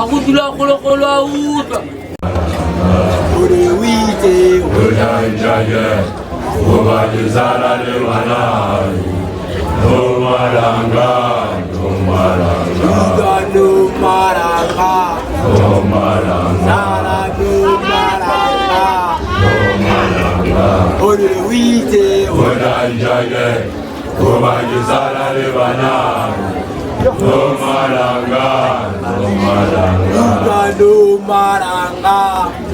akudula kolokolo auta Urewite unajaye ubalizana le manai Nomaranga Nomaranga Ugano Maranga Nomaranga Narano Maranga Nomaranga Urewite unajaye ubalizana le manai Nomaranga Nomaranga Ugano Maranga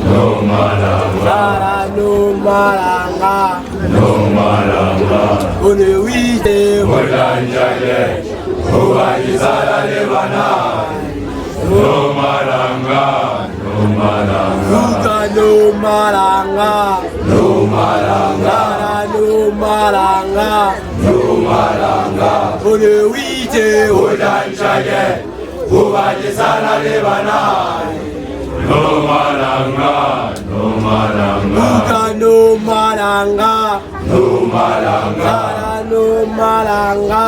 Nomaranga Narano Maranga Nomaranga Urewite unajaye ubalizana le manai Nomaranga Nomaranga Ugano Maranga Nomaranga Narano Maranga Nomaranga Urewite unajaye ubalizana le manai Nomaranga Nomaranga Ugano Maranga Nomaranga Narano Maranga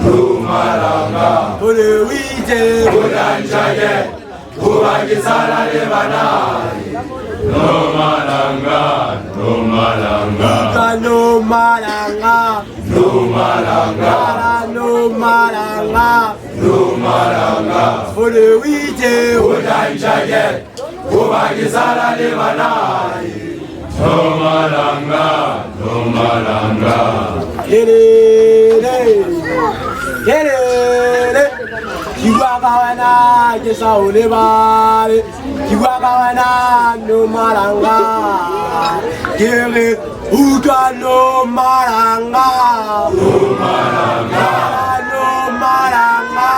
Nomaranga Urewite unajaye ubalizana le manai Nomaranga Nomaranga Ugano Maranga Nomaranga Narano Maranga Nomaranga Urewite unajaye ubalizana le manai Nomaranga Nomaranga Yerere Yerere Kiwakawana Kesa Olebare Kiwakawana No Maranga Kere Ugano Maranga Nomaranga No Maranga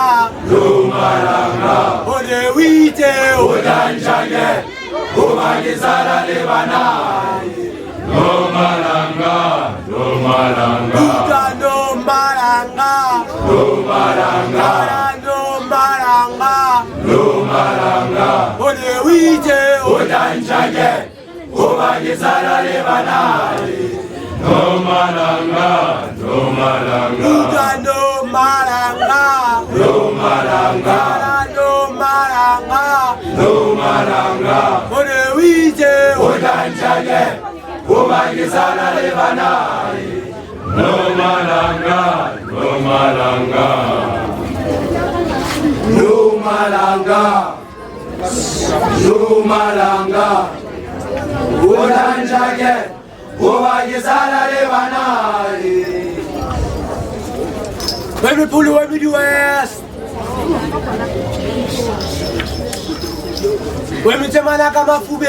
Nomaranga Urewite unajaye ubalizana le manai Nomaranga Nomaranga Ugano Maranga Nomaranga No Maranga Nomaranga Urewite unajaye ubalizana le manai Nomaranga Nomaranga Ugano Maranga Nomaranga No Maranga Nomaranga Urewite unajaye ubalizana le manai Nomaranga Nomaranga Nomaranga Nomaranga unajaye ubalizana le manai Baby pull away with the west Wemitemana kama fube.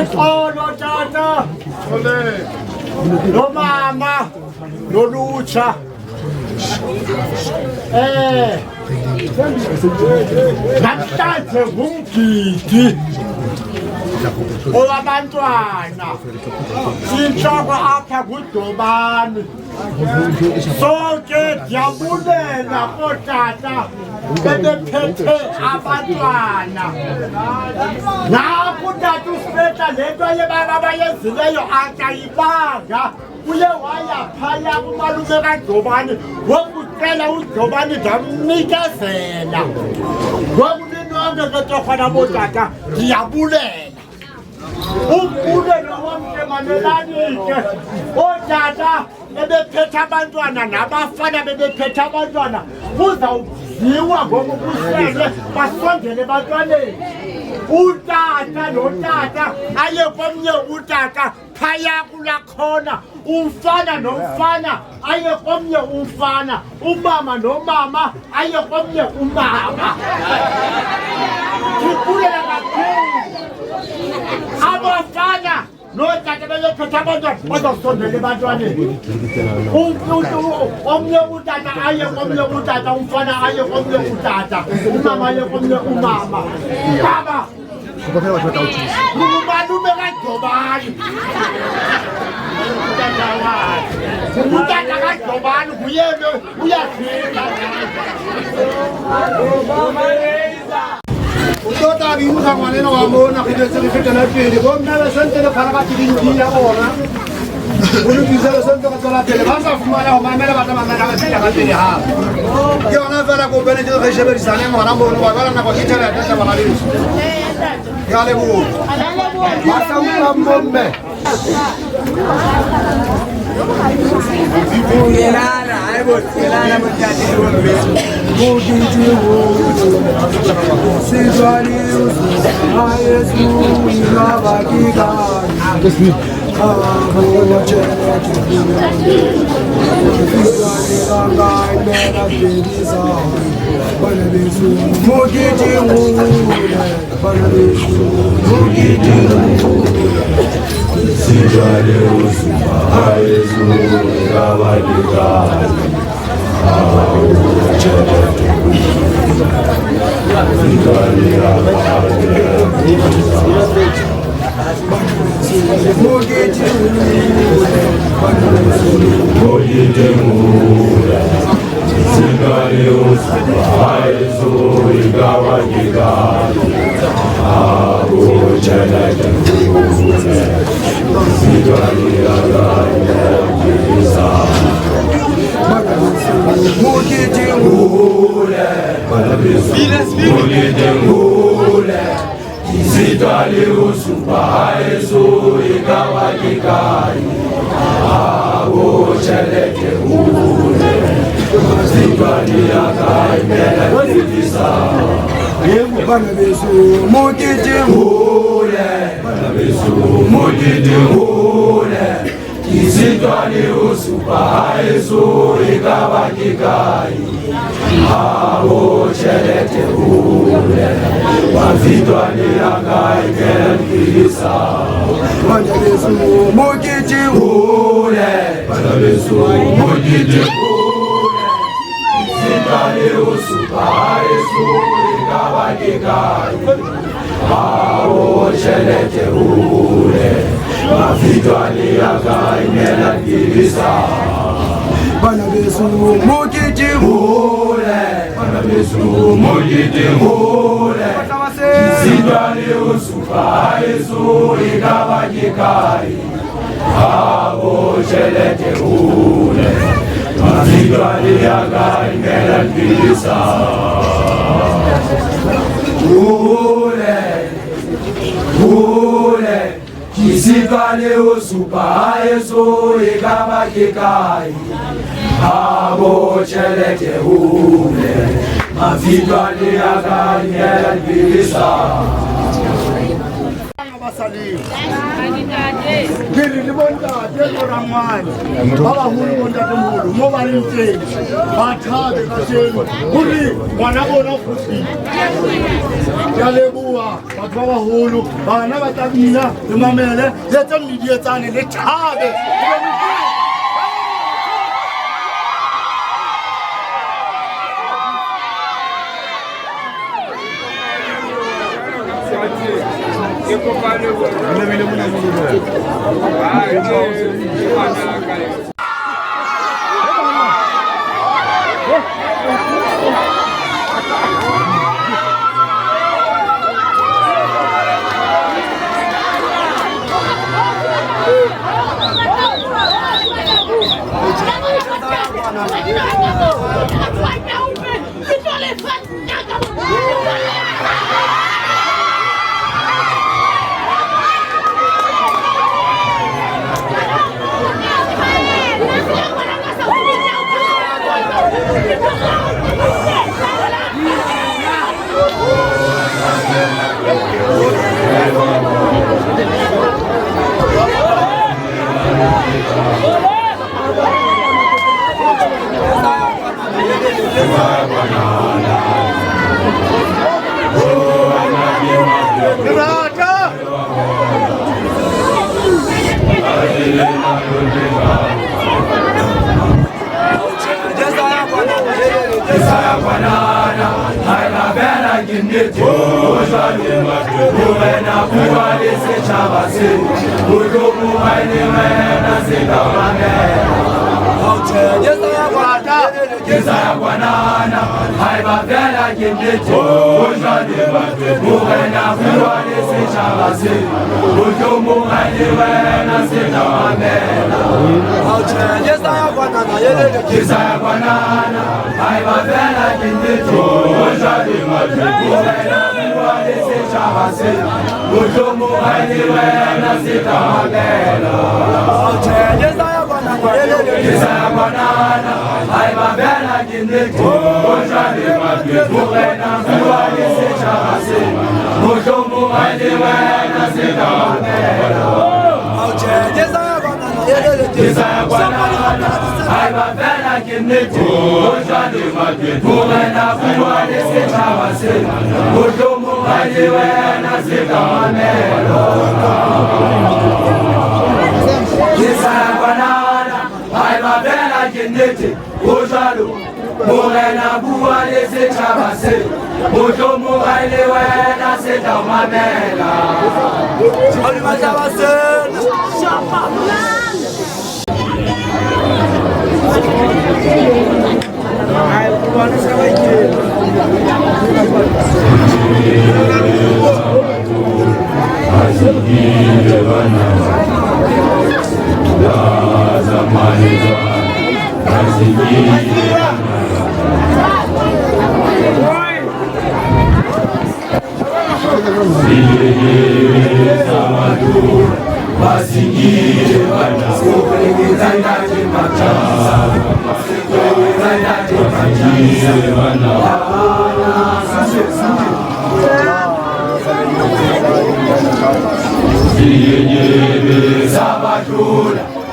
Ixolo tata nomama nolutsha namhlanje ngumgidi owabantwana inhloko apha kudobani sonke ndiyabulela kootata bebephethe abantwana nakho utata usibetha le nto yebaba abayenzileyo akayibanga uye waya phaya kumalume kadobani wokucela udobani ndamnikezela ngokuninonke ketorhwana bootata ndiyabulela umbulelo wonke mamelani ke ootata bebephethe abantwana nabafana bebephethe abantwana kuzawuziwa ngokukusele basondele ebantwaneni utata notata aye komnye utata phaya kulakhona umfana nomfana aye komnye umfana umama nomama aye komnye umama ndibulela kakhulu abafana notata bebephethe abantwana bazawusondela ebantwaneni omnye utata aye komnye utata umfana aye komnye utata umama aye komnye umama baba ngumalume kadobani utata kadobani nguyena uyafika utota biusa ngwanena wa mona khitse na pele bo mna ba sentele fara ka tidingi ya bona bolo bizela sento ka tsala pele ba sa fumana ho mamela ba tama ka tsela ka pele ha ke ona fela ko bene ke ge shebe disane ngwana mo wa bana na kwa kitela ya tsa ba le ya le bo ba sa mo momme Uyelana hayibo selana muthathe bombe Mugidi Sizwali Ayesu Inabakika Zitali usuba Yesu ikawakikai abo cheleke ule zitali akai mela kutisa yemu bana besu mukiti ule bana besu mukiti ule Isitwani usupa Yesu ikabakikai Abo chelete ule Wafitwani yangai kelekisa Bwana Yesu mukiti ule Bwana Yesu mukiti ule Isitwani usupa Yesu ikabakikai Abo chelete ule Mafitwani yakaimela kibisa Bwana Yesu mukiti ule Bwana Yesu mukiti ule Kisitwani usupa Yesu ikabakikai Abo chelete ule Mafitwani yakaimela kibisa Ule Kisitwani usupa Yesu ikabakikai Abo chelete ule Mafitwani yakaimela kibisa Gili libonda jelo ramani Baba hulu bonda kemulu Mobali mteni Batabe kasenu Huli wanabona fusi Yalebuwa Batawa hulu Bana batabina Lumamele Leta midietane Letabe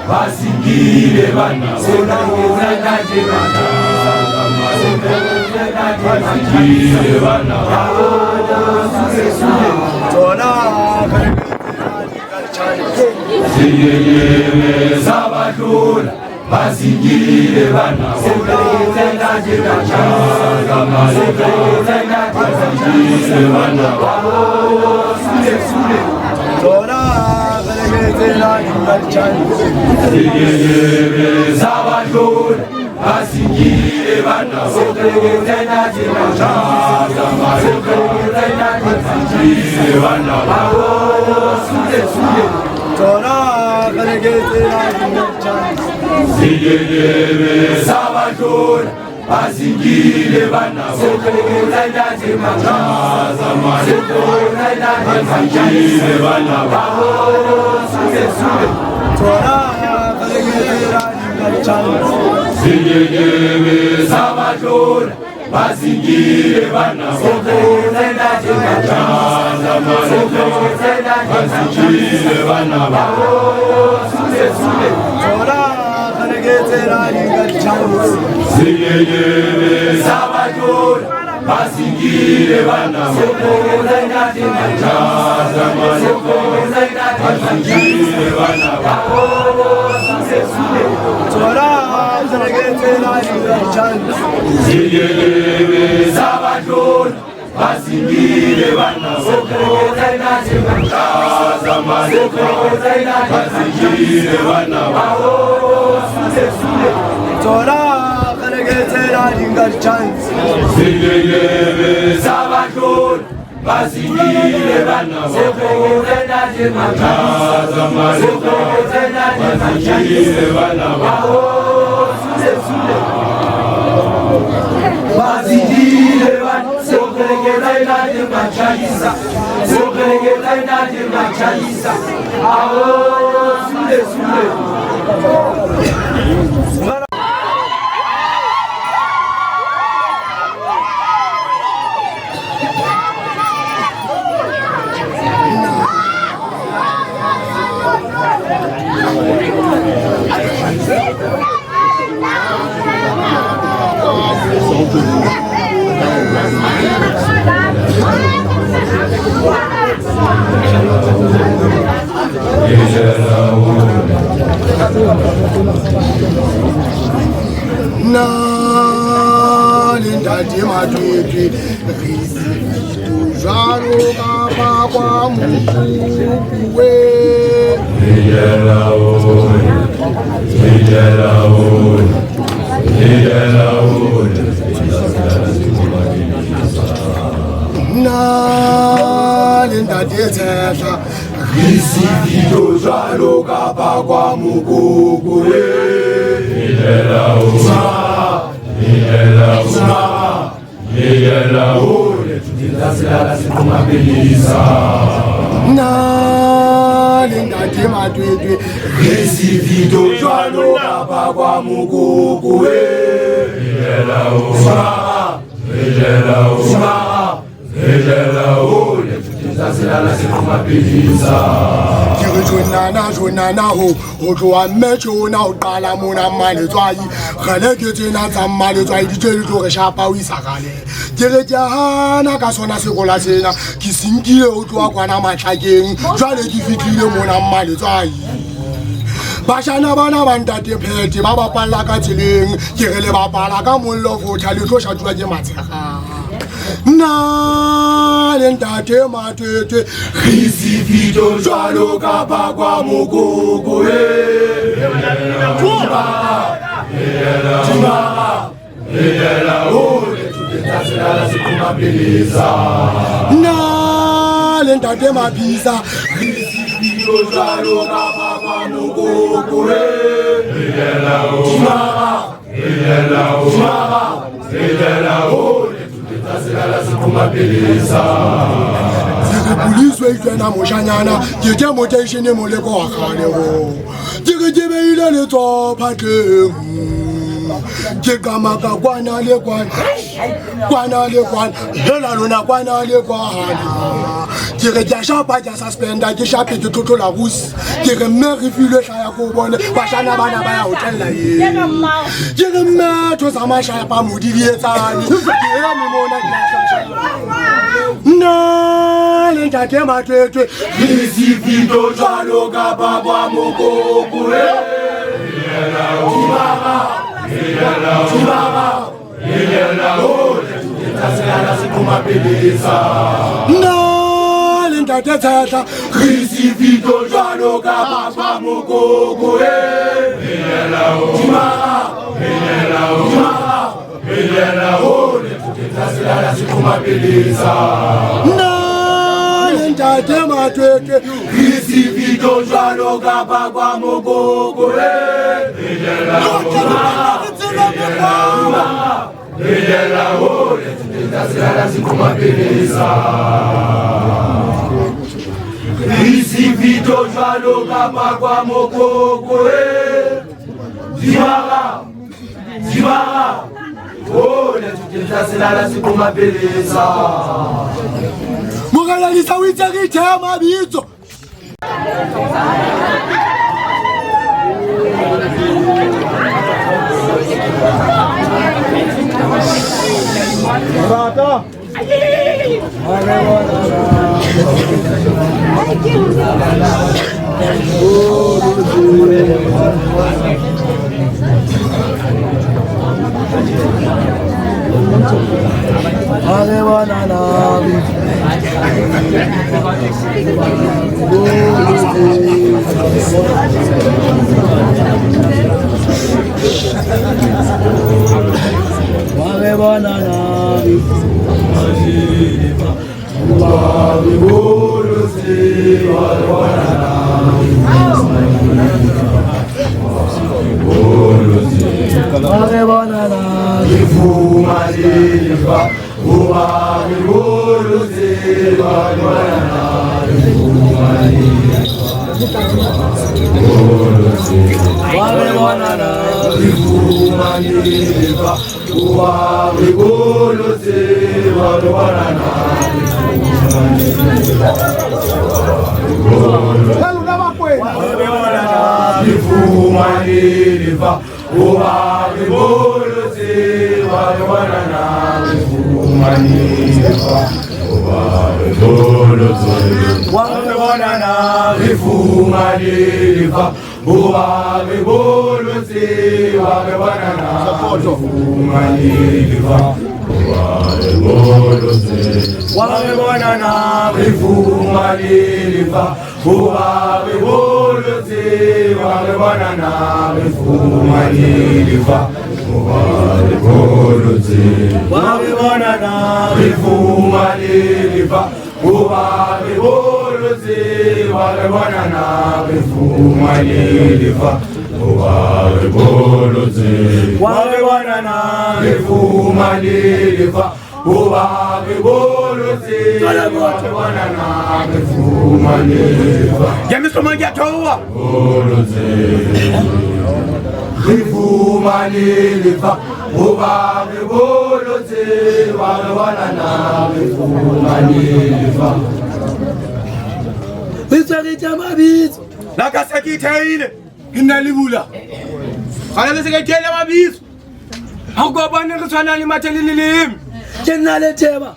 basingile bana basingile bana ziyeyeme zabadlula basingile bana basingile bana ziyeyeme zabadlula basingile bana basingile bana ziyeyeme zabadlula basingile bana basingile bana ziyeyeme zabadlula basingile bana basingile bana ziyeyeme zabadlula basingile bana basingile bana ziyeyeme zabadlula basingile bana basingile bana ziyeyeme zabadlula basingile bana basingile bana basingile bana sokelekelainade machayisa sokelekelainade machayisa awo sule sule Nalindade madwedwe risito jwalo kapa kwa mukuwe nalindade thetha risito jwalo kapa kwa mukuwe nalindade madwedwe risito jwalo kapa kwa mukuwe Kiri jonana ho tloa mmetšona o qala mona mmaletswai gale ke tsena tsa mmaletswai di tse di tlo re shapa o isagale ke re ke hana ka sona sekola sena ke senkile o tloa kwana matlhakeng jwale ke fitlhile mona mmaletswai bashana bana ba ntate phete ba bapalla ka tseleng ke re le bapala ka mollo fotha le tlo shatjwa ke matshega na le ntate matete risito jwalo kapa kwa mukuku na le ntate mapisa risito jwalo kapa kwa mukuku Puliswe ifena moshanyana ke ke motenshene moleko wa khale ho ke ke beile le tso phatleng ke kamaka kwana le kwana hela lona kwana le kwana ke re ke shapa ke suspenda ke shape ke thothola busi ke re mme re filwe hlaya ko bone bashana bana ba ya hotella ye ke re mme tho sa mashaya pa modi di etsane ke ela memona ke na le ntate matwetwe re si fito jwalo ka baba mokoko na le ntate tshehla re si fito jwalo ka baba mokoko na le ntate matwetwe re si fito jwalo ka baba mokoko Risi vito jwalo ka pakwa mokoko Zibara Zibara Oh le tutenta selala sikuma peleza mogalalisa o itse re thea mabitso Rata La casa qui taille, il n'a les boulas. Alors, c'est que tu es la bise. Encore bonne que soit l'animateur de l'île. Tu n'as les thèmes.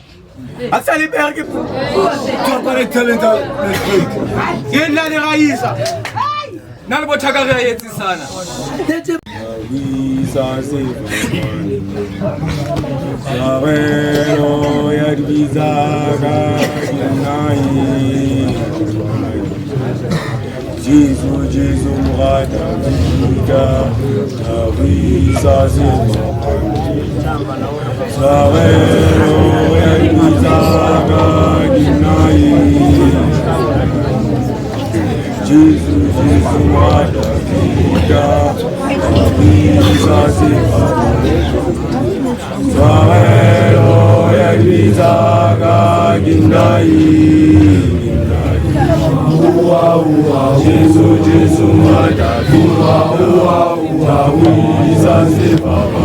À Saliberg, tu vas pas les talents. Il n'a les raïs. N'a le botagare et Tissana. Jesus, Jesus, Murata, Vika, Avisa, Savero, Yagizaga, Ginai. Jesus, Jesus, Murata, Vika, Avisa, Savero, Yagizaga, Ginai. Jesu Jesu madafi Tawiza sefapa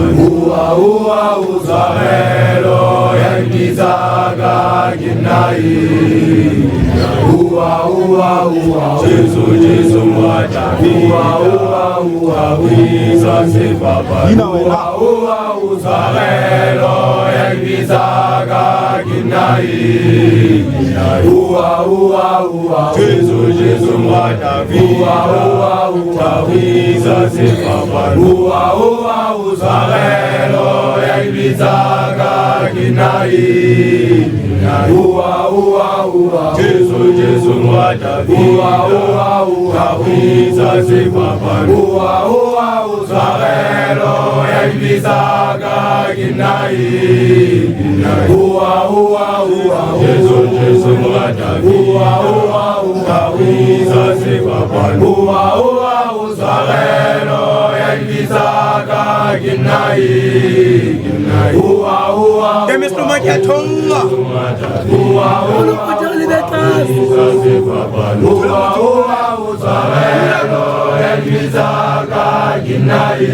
Uzarelo yangizaga ginai Jesu Jesu madafi Tawiza sefapa Uzarelo yangizaga ginai Jesu Jesu madafi Tawiza sefapa Uzarelo yangizaga ginai Jesu Jesu madafi Tawiza sefapa Uzarelo yangizaga ginai Jesu Jesu madafi Tawiza sefapa Uzarelo yangizaga ginai Demisuma kiatonga Uzarelo yangizaga ginai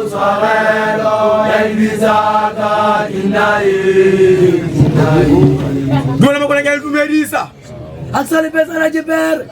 Uzarelo yangizaga ginai Dona mko na gari tumerisa Asante pesa na jipere.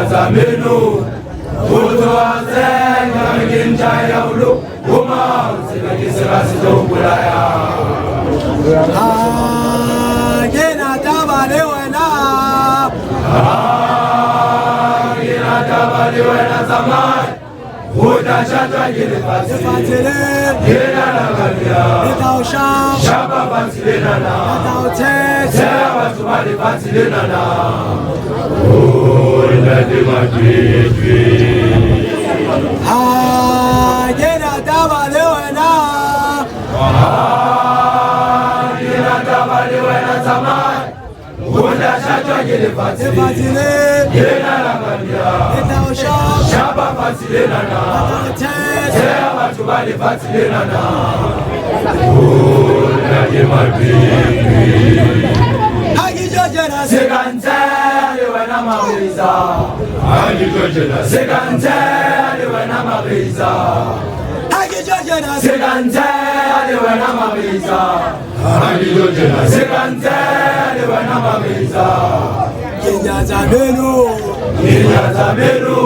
Zamenu Utuazenga Ginjaya Ulu Uma Sibakisira Sitopulaya Gena tabale wena Gena tabale wena zamani Uta shatwa gile fatile Gena lagalia Itaosha Shaba fatile nana Itaote Sewa watumali fatile nana Ndadi matwitwi Gena tabale wena Gena tabale wena zamani Uta shatwa gile fatile Gena lagalia Itaosha Shaba fatile nana Sewa watumali fatile nana Ndadi matwitwi Hagijojena Sekantele wena mabiza Hagijojena Sekantele wena mabiza Hagijojena Sekantele wena mabiza Hagijojena Sekantele wena mabiza Kinyazamenu Kinyazamenu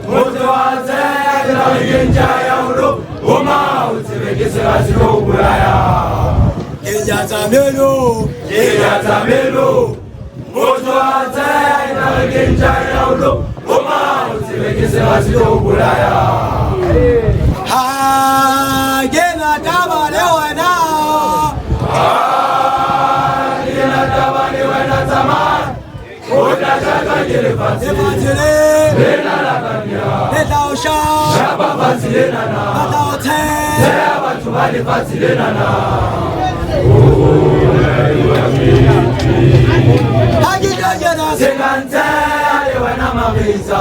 Moto wazela Kinjaya Ulu Uma Utibekisira Sitopulaya Kinyazamenu Kinyazamenu Moto wazela Kinjaya Ulu Uma Utibekisira Sitopulaya Gena tabale wena Gena tabale wena zamani Uta shatwa gile fatile Gena lagalia Itaosha Shaba fatile nana Itaote Sewa watumali fatile nana Hagijojena Sekantele wena mabiza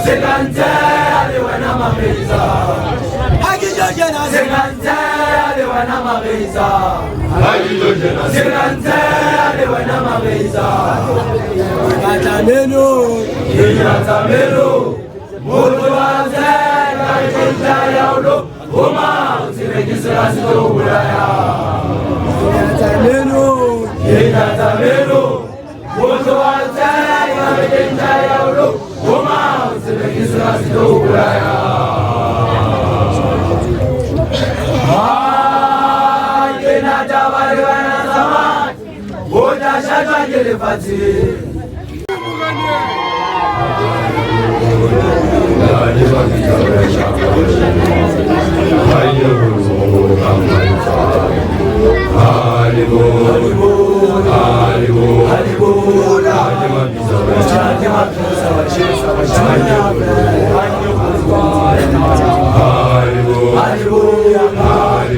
Sekantele wena mabiza Hagijojena Sekantele wena mabiza Sekantele wena mabiza Kinyazamenu Kinyazamenu Mutu wazela Kinjaya Ulu Uma Utibekisira Sitopulaya Kinyazamenu Kinyazamenu Mutu wazela Kinjaya Ulu Uma Utibekisira Sitopulaya Gena tabale wena zamani Uta shatwa gile fatile Hallelujah.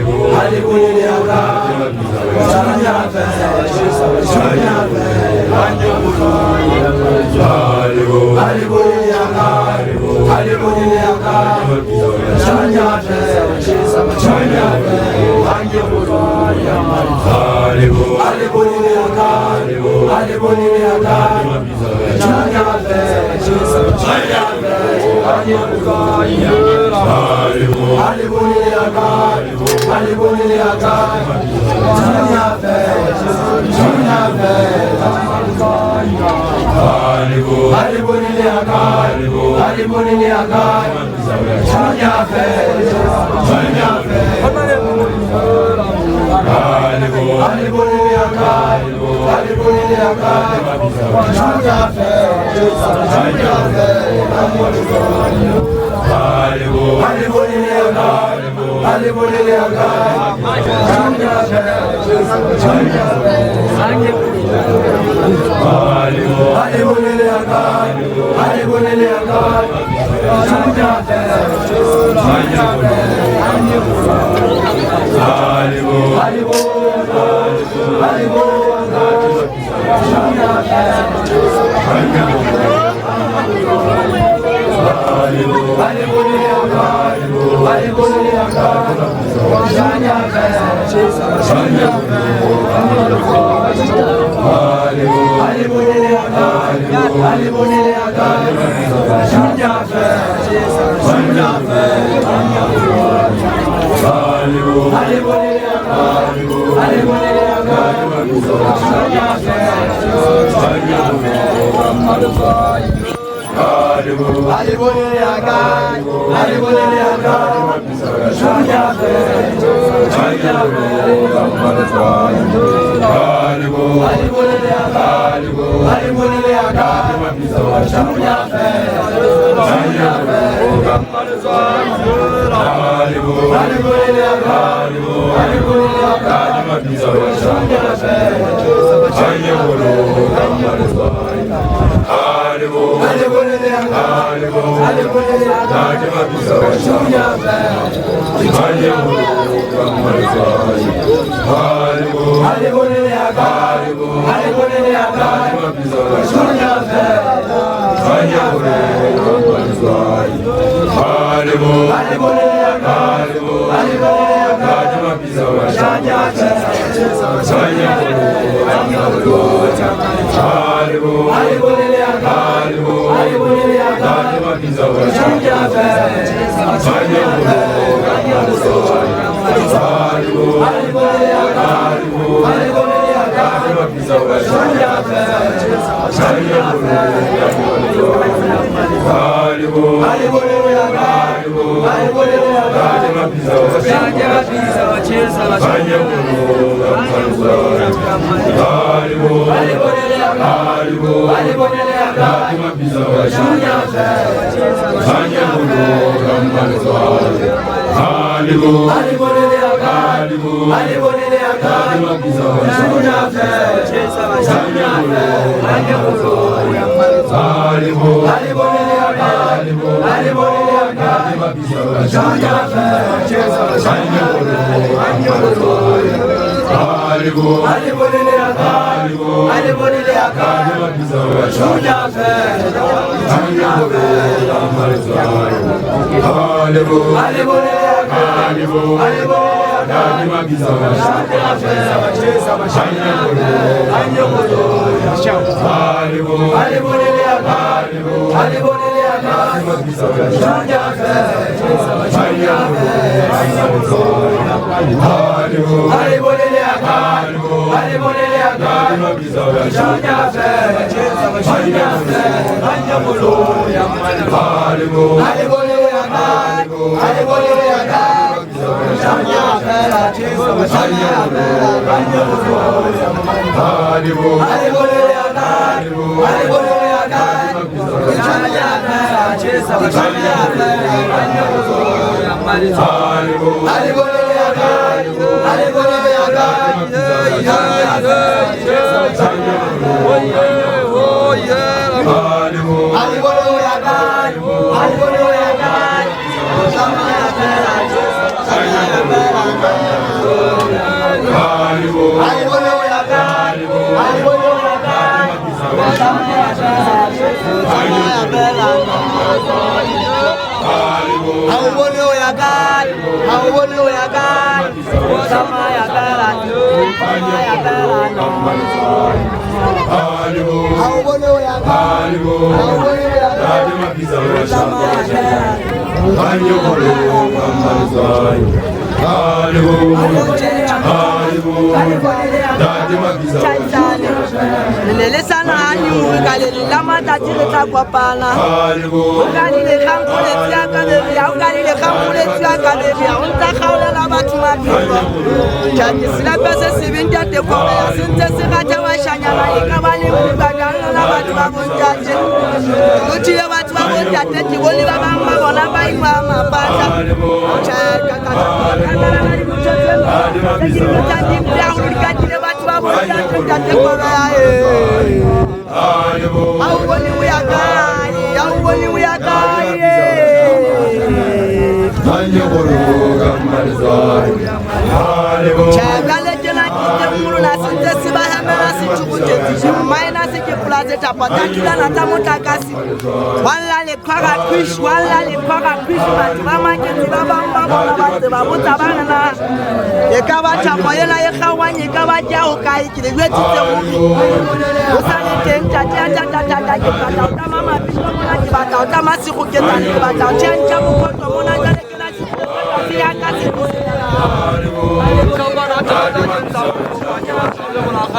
Hare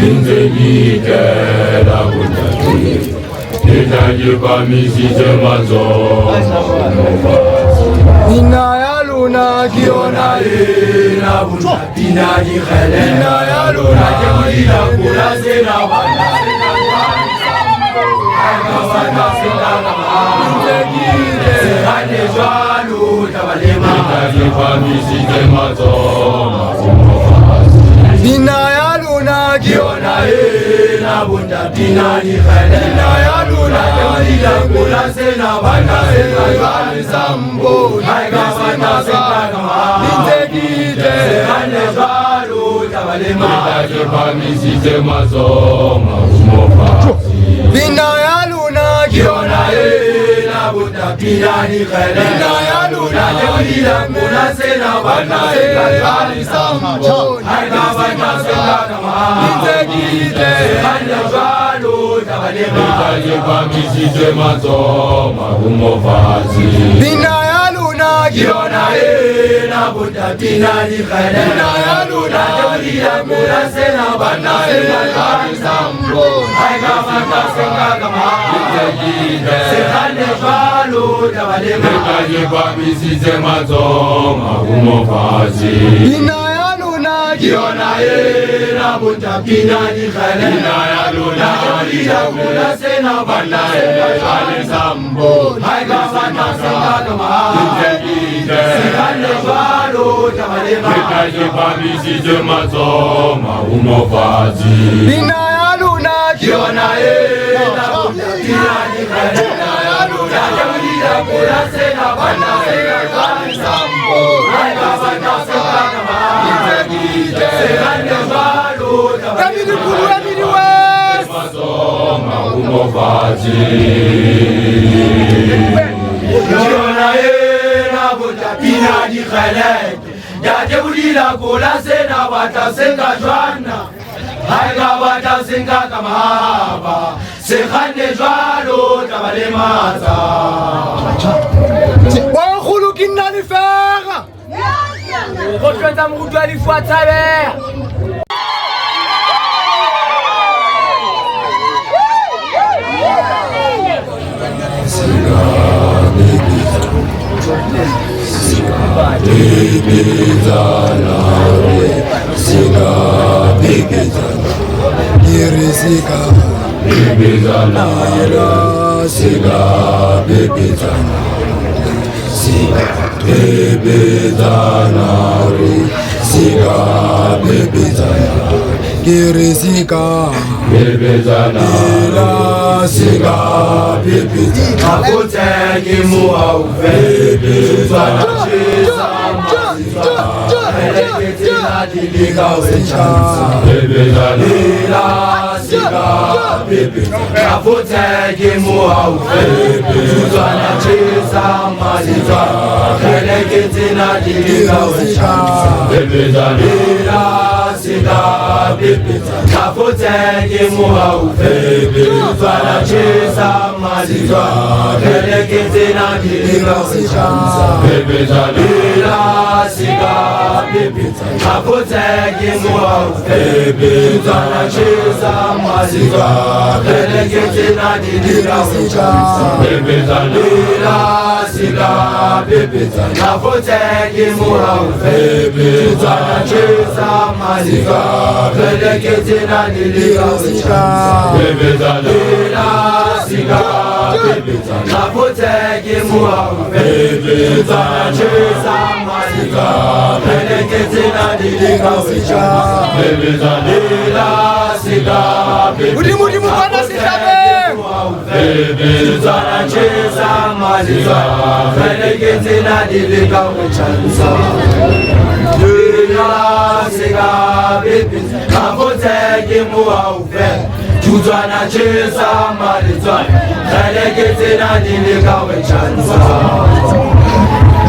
Inzegite la bundati Nitaji pamisite mazoma Ina ya luna kiona na bundati na jikhele Ina ya luna kiona kula sena bana Ina ya luna kiona na bundati na jikhele Ina ya luna kula sena bana Sambo Haigabana sekagama Inzegite Hane balu tabalema Nitaji pamisite mazoma umopasi Ina ya luna Kiona na bundapina ni khele Ina ya luna kula sena bana Sambo Haigabana sekagama Inzegite Hane balu tabalema Nitaji pamisite mazoma umopasi Ina ya luna Kiona na bundapina ni khele Ina ya luna kula sena bana Sambo Haigabana sekagama Sekane balu tabalema Nitaji pamisite mazoma umopasi Ina ya luna Kiona na bundapina ni khele Naya luna kula sena bana Sambo Haigabana sekagama Sekane balu tabalema Nitaji pamisite mazoma umopasi Ina ya luna Kiona na bundapina ni khele kula sena bana Sambo Haigabana sekagama Sekane balu tabalema Kamili kulu Kamili west mazoma umopasi Kiona na bundapina ni khele Yatebulila kula sena batasenga jwana Haiga batasenga kamahaba Sekhane jwalo tabalemaza Wankulu kinna ni fera Rotwenza mrutu alifuata bea Yeresika Bibizana Siga Bibizana Bibizana Siga Bibizana Yeresika Bibizana Siga Bibizana Akuteki muha uve Tuzwana chisa Eleketi na dilika wechansa Bibizana Ila siga Bibizana Akuteki muha uve Tuzwana chisa malizwa Eleketi na dilika wechansa Bibizana Ila siga Bibizana Akuteki muha uve Tuzwana chisa malizwa Eleketi na dilika wechansa Bibizana Ila siga Bibizana Akuteki muha uve Tuzwana chisa malizwa Eleketi na dilika wechansa Bibizana Ila siga Bibizana Akuteki muha uve Tuzwana chisa malizwa Eleketi na dilika wechansa Bibizana Ila siga Bibizana Akuteki muha uve Tuzwana chisa malizwa Eleketi na dilika wechansa Bibizana Ila siga Mudimu mukwana sitabe Tuzwana chisa malizwa Eleketi na dilika wechansa Ila siga Bibizana Akuteki muha uve Tuzwana chisa malizwa Eleketi na dilika wechansa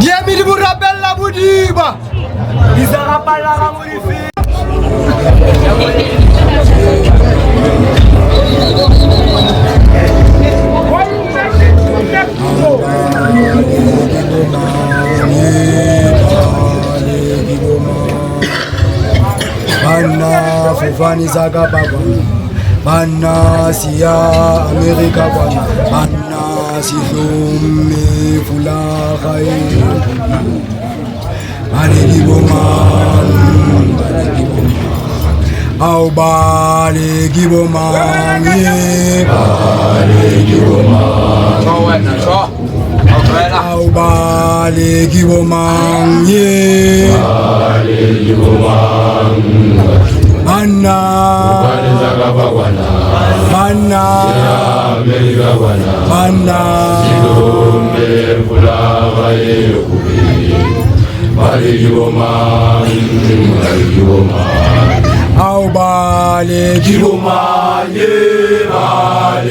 Yemili burabella budiba Izarapala murifi Vubani zaka bagwana Bana siya Amerika bwana Bana sihlome fulaga Baleki bomang Au baleki bomang Baleki bomang Au baleki bomang Baleki bomang Mana Mana Mana Au baleki bomang Baleki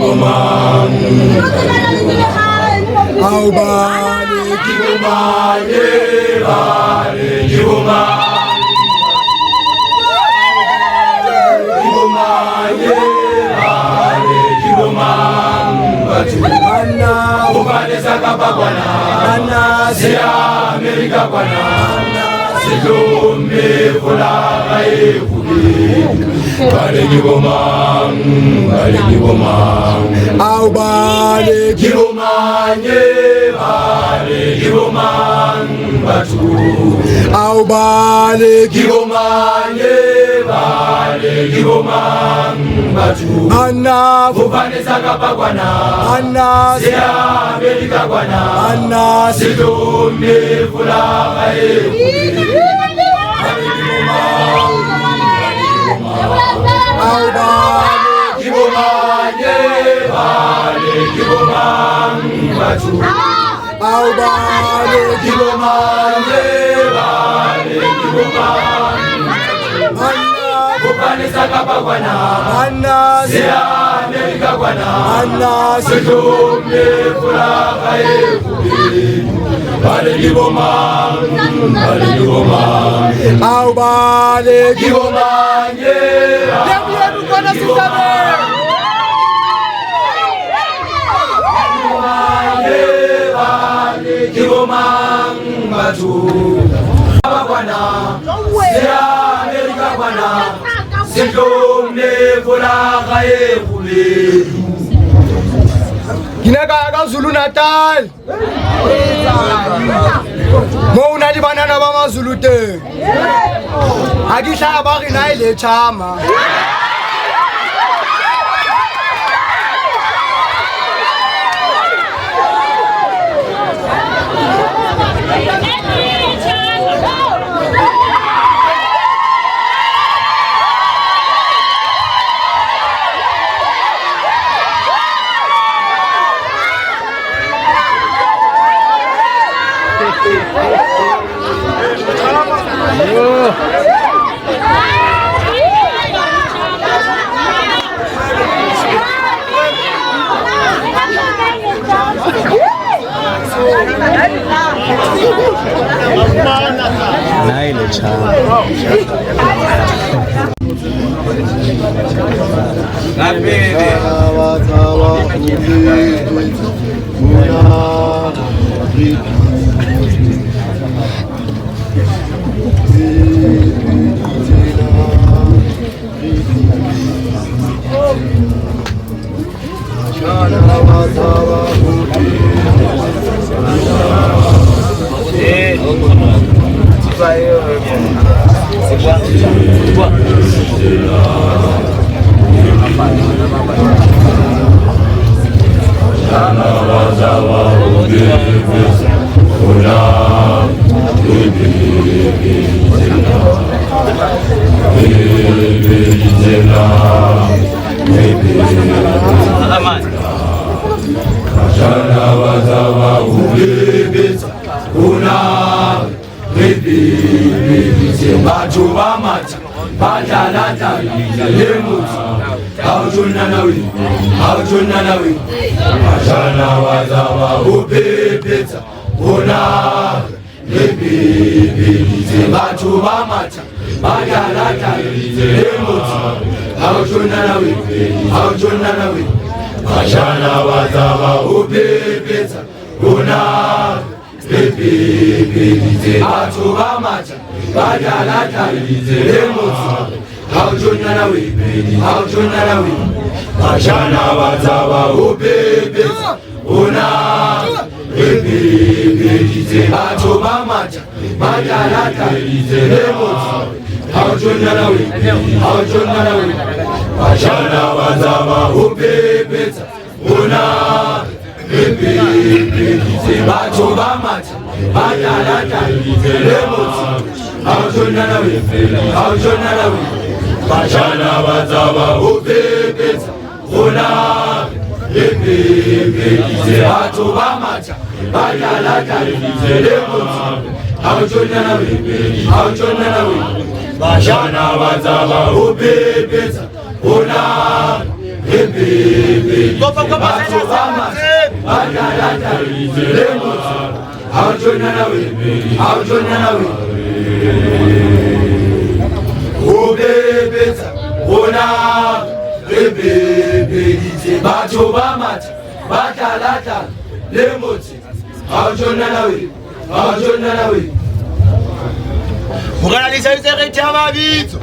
bomang Au Au baleki Anna Vubanesa Kapakwana Anna Sia Amerika Kwana Anna Sidome Fulaga Vanessa Kapakwana Anna Sia Amerika Kwana Anna Sidome Fulaga Baleki bomang Au baleki bomang Bienvenue Kwana Sisabe Baleki bomang batu Kapakwana Sia Amerika Kwana Sidome Fulaga Kinaka Zulu Natal Mo una di banana ba Mazulu te Akisha ba re na ile chama ebebelize batho ba matha badalatalize lemotsi haujona nawe bashana bazaba ubebetsa bona ebebelize batho ba matha badalatalize lemotsi haujona nawe bashana bazaba ubebetsa bona ebebelize batho ba matha badalatalize lemotsi haujona nawe bashana bazaba ubebetsa bona ebebelize batho ba matha badalatalize lemotsi haujona nawe bashana bazaba ubebetsa bona ebebelize batho ba matha badalatalize lemotsi haujona nawe bashana bazaba ubebetsa bona ebebelize batho ba matha badalatalize lemotsi haujona nawe ubebetsa bona ebebelize batho ba matha badalatalize lemotsi haujona nawe Mugana lisa yusere chama bitso.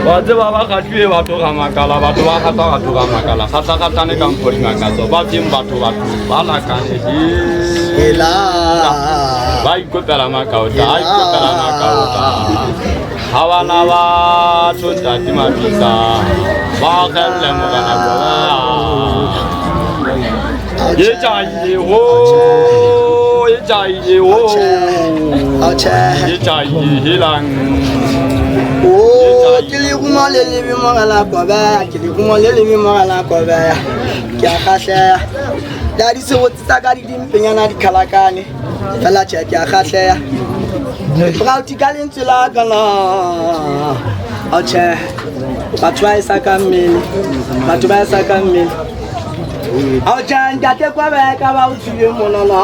Wazee wakajue watu kama kala watu wakata watu kama kala kata kata ne kampori makazo babim watu bala kanji ela bai ko pela makauta ai ko pela makauta hawana watu tati mabisa bakelle mugana bola ye chai ho ye chai ho ye chai hilang kili kuma lele mi mangala kobe kili kuma lele mi mangala kobe kya khasha dari se wotsa gari dimpenya na dikalakane fela che kya khasha practical intila kana acha batwa isakamili acha ndate kobe ka ba utuye monana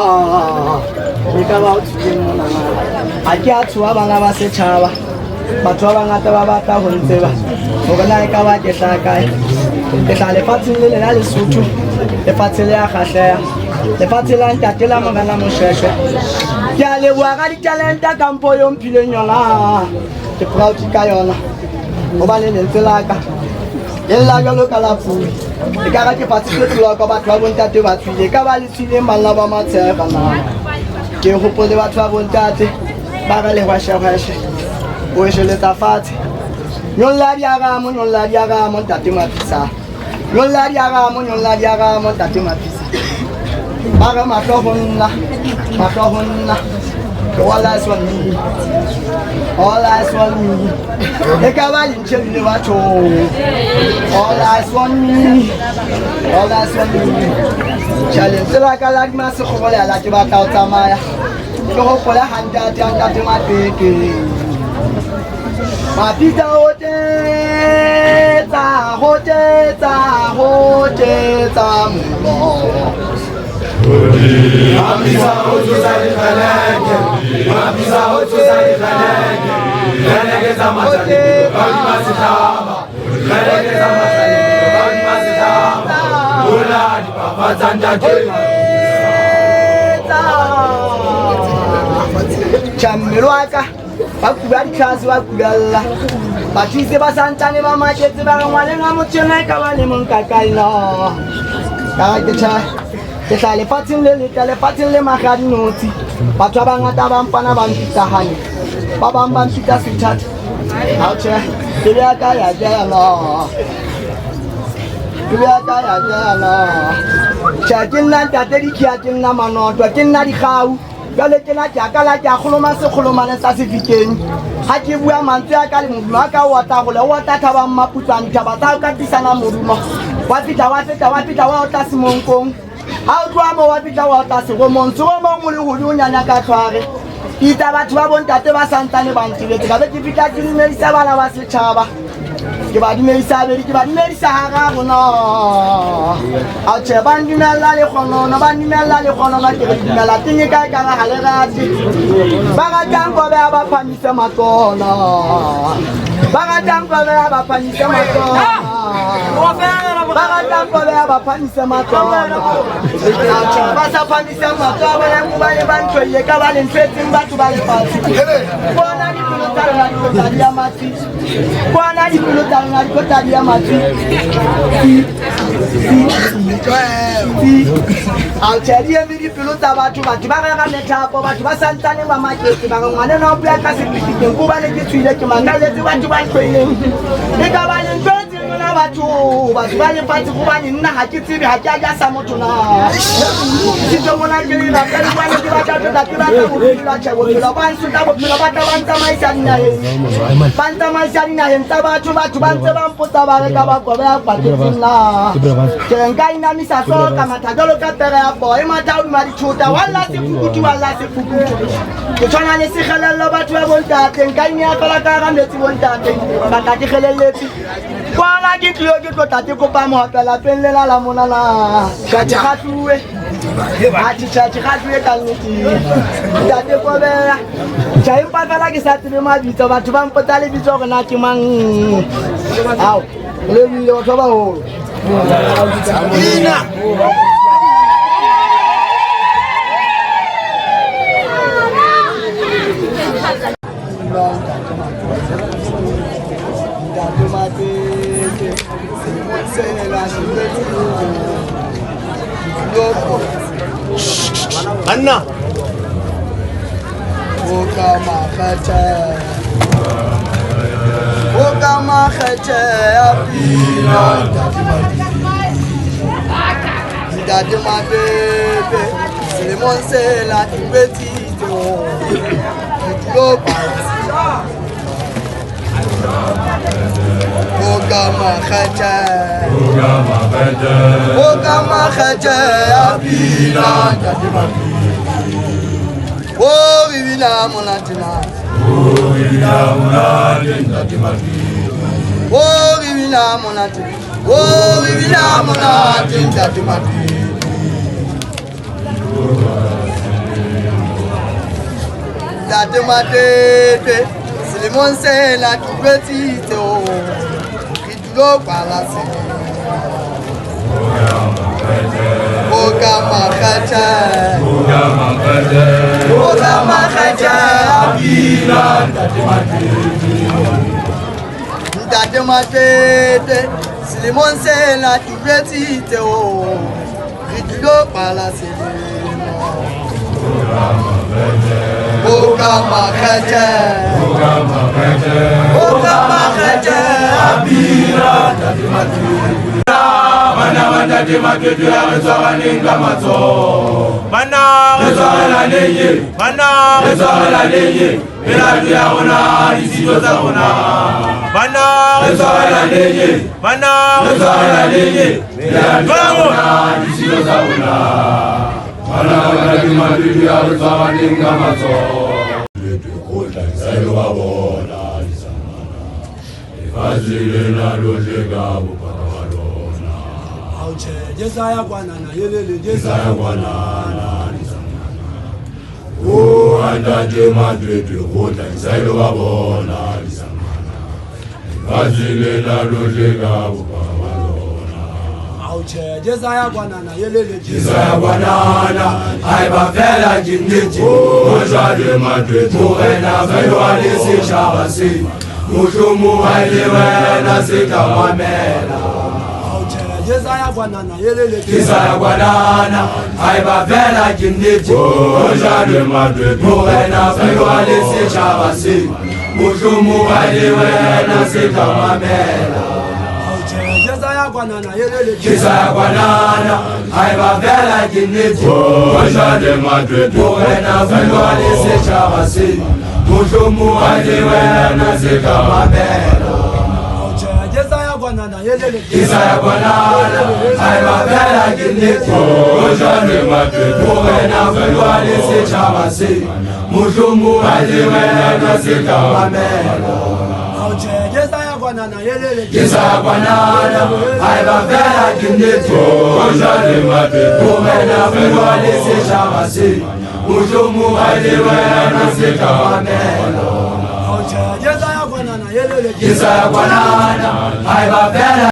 akia tuwa banga basetshaba batho ba bangata ba batla ho ntseba ho bona ka ba ke tla kae ke tla le fatshe le la Lesotho le fatshe le ya Kgahleha le fatshe la ntate la Mogana Moshweshwe ke a leboha ka ditalenta kampo yo mphileng yona ke proud ka yona ho ba le lentswe la ka le la jalo ka la pula e ka ga ke fatshe ke tloa ka batho ba bontate ba tswile ka ba le tswile malla ba matshega na ke hopole batho ba bontate ba ga le hwashahwashe o je le tafati non la diaga mon tate mapisa non la diaga mon tate mapisa baga makohonna all eyes on me e ka ba lincheli le batho all eyes on me challenge la ka la ma se go la ke ba ka o tsamaya ke go gola handa tate mateke Mapita hotetsa mulo Mapisa hotetsa dikhaleke Khaleke za matale Baudi masitaba Khaleke za matale Baudi masitaba Ola di papa zanda Chamelwaka bakubali kasi bakuballa batise basantane ba maketse ba ngwane nga motsena ka ba le monkakalno ka ke tla le patin le magadi notsi batho ba ngata ba mpana ba ntitahane ba bang ba ntita sithata ha tjhe ke ya ka ya jela Chakinna tatedi kiakinna manoto kinna di khau jale kena jaka la ja kholoma se kholomane sa se fikeng ha ke bua mantse a ka le moduma ka wata go le wata thaba mmaputsane thaba tsa ka tisana moduma wa fita wa ta simonkong ha o twa mo wa fita wa ta se go montsho mo mo le go di onyanya ka tlhware ita batho ba bontate ba santane ba ntshiletse ka be ke fita ke dimedisa bana ba setšhaba ke ba dimedisa bedi ke ba dimedisa ha ga no a tse ba ndimela le khono ba ndimela le khono ba ke dimela tinye ka ka ga le rati ba ga tango ba ba phamisa matona ba ga tango ba phamisa matona ba ga tango ba phamisa matona ba sa phamisa matona ba ya kuba le bantwe ye ka ba le ntsetting batho ba le phatsi bona di kulotara na di ya mati bona di kulotara na di ya mati al cheri e mi di pilota batho ba ga methapo batho ba santane ba maketse ba ngwana no bua ka se pitike kuba le ke tswile ke mangaletse batho ba tshweleng e ka ba le ntse na batho ba le phatsi kuba ni nna ha ke tsebe ha ke a sa motho na ke tlo mona ke le ba ka le bana ke ba ka tota ke ba ka go la tshabo ke la ba nsuta bo phela ba ta ba ntamaisa dina heng tsa batho ba ntse ba mpotsa ba re ka ba go ba patetsina ke nka ina misa so ka matha jalo ka tere ya boy matha o ma di tshota walla se fukutu ke tsona le se gelello batho ba bontate nka ina fela ka ga metsi bontate ba ka di gelelletse kwala ke tlo ke tate ko pa mo pela penlela la mona la tshati khatluwe ati tshati khatluwe ka nnete tate ko bela tshai pa fela ke sa tsebe mabitso batho ba mpotsa le bitso gore na ke mang ao le bile batho ba ho ina Anna Okama khate apina Dade ma bebe c'est mon c'est la petite Okama khate apina Oh, vivila monatina. Oh, vivila monatina. Oh, vivila monatina. Oh, vivila monatina. Date matete, c'est le monde c'est la toute petite oh, qui doit par la scène. Okama khate apina date matete c'est le monde c'est la toute petite oh ridigo par la scène Okama khate apina date matete Mana de maketu ya rezoa ninga mazo. Mana rezoa la neye. Mana rezoa la neye. Ela dia ona isiyo za ona. Mana rezoa la neye. Mana rezoa la neye. Ela dia ona isiyo za ona. Mana de maketu ya rezoa ninga mazo. Letu kota sayo babona lisana. Fazile na lojega bupa. Jesaya kwanana yelele Jesaya kwanana Oh anda je madrete kota isailo babona lisamana Fazile na lojega bupa babona Jezaya Guanana, Yele, Jezaya Guanana, Aiba Fela Jiniti, Oja de Madrid, Morena, Veloali, Sichabasi, Mujumu, Ailewena, Zika Mamela. Jezaya Guanana, Yele, Jezaya Guanana, Aiba Fela Jiniti, Oja de Madrid, Morena, Veloali, Sichabasi, Mujumu, Ailewena, Zika Mamela. Jezaya Guanana, Yele, Jezaya Guanana, Aiba Fela Jiniti, Oja de Madrid, Morena, Veloali, Sichabasi, Mujumu, Ailewena, Zika Mamela. Jezaya Guanana, Yele, Jezaya Guanana, Aiba Fela Jiniti, Oja de Madrid, Morena, Veloali, Sichabasi, Mujumu, Ailewena, Zika Mamela. Jezaya Guanana, Yele, Jezaya Guanana, Aiba Fela Jiniti, Oja de Madrid, Morena, Veloali, Sichabasi, Mujumu, Ailewena, Zika Mamela. Jezaya Guanana, Yele, Jezaya Guanana, Aiba Fela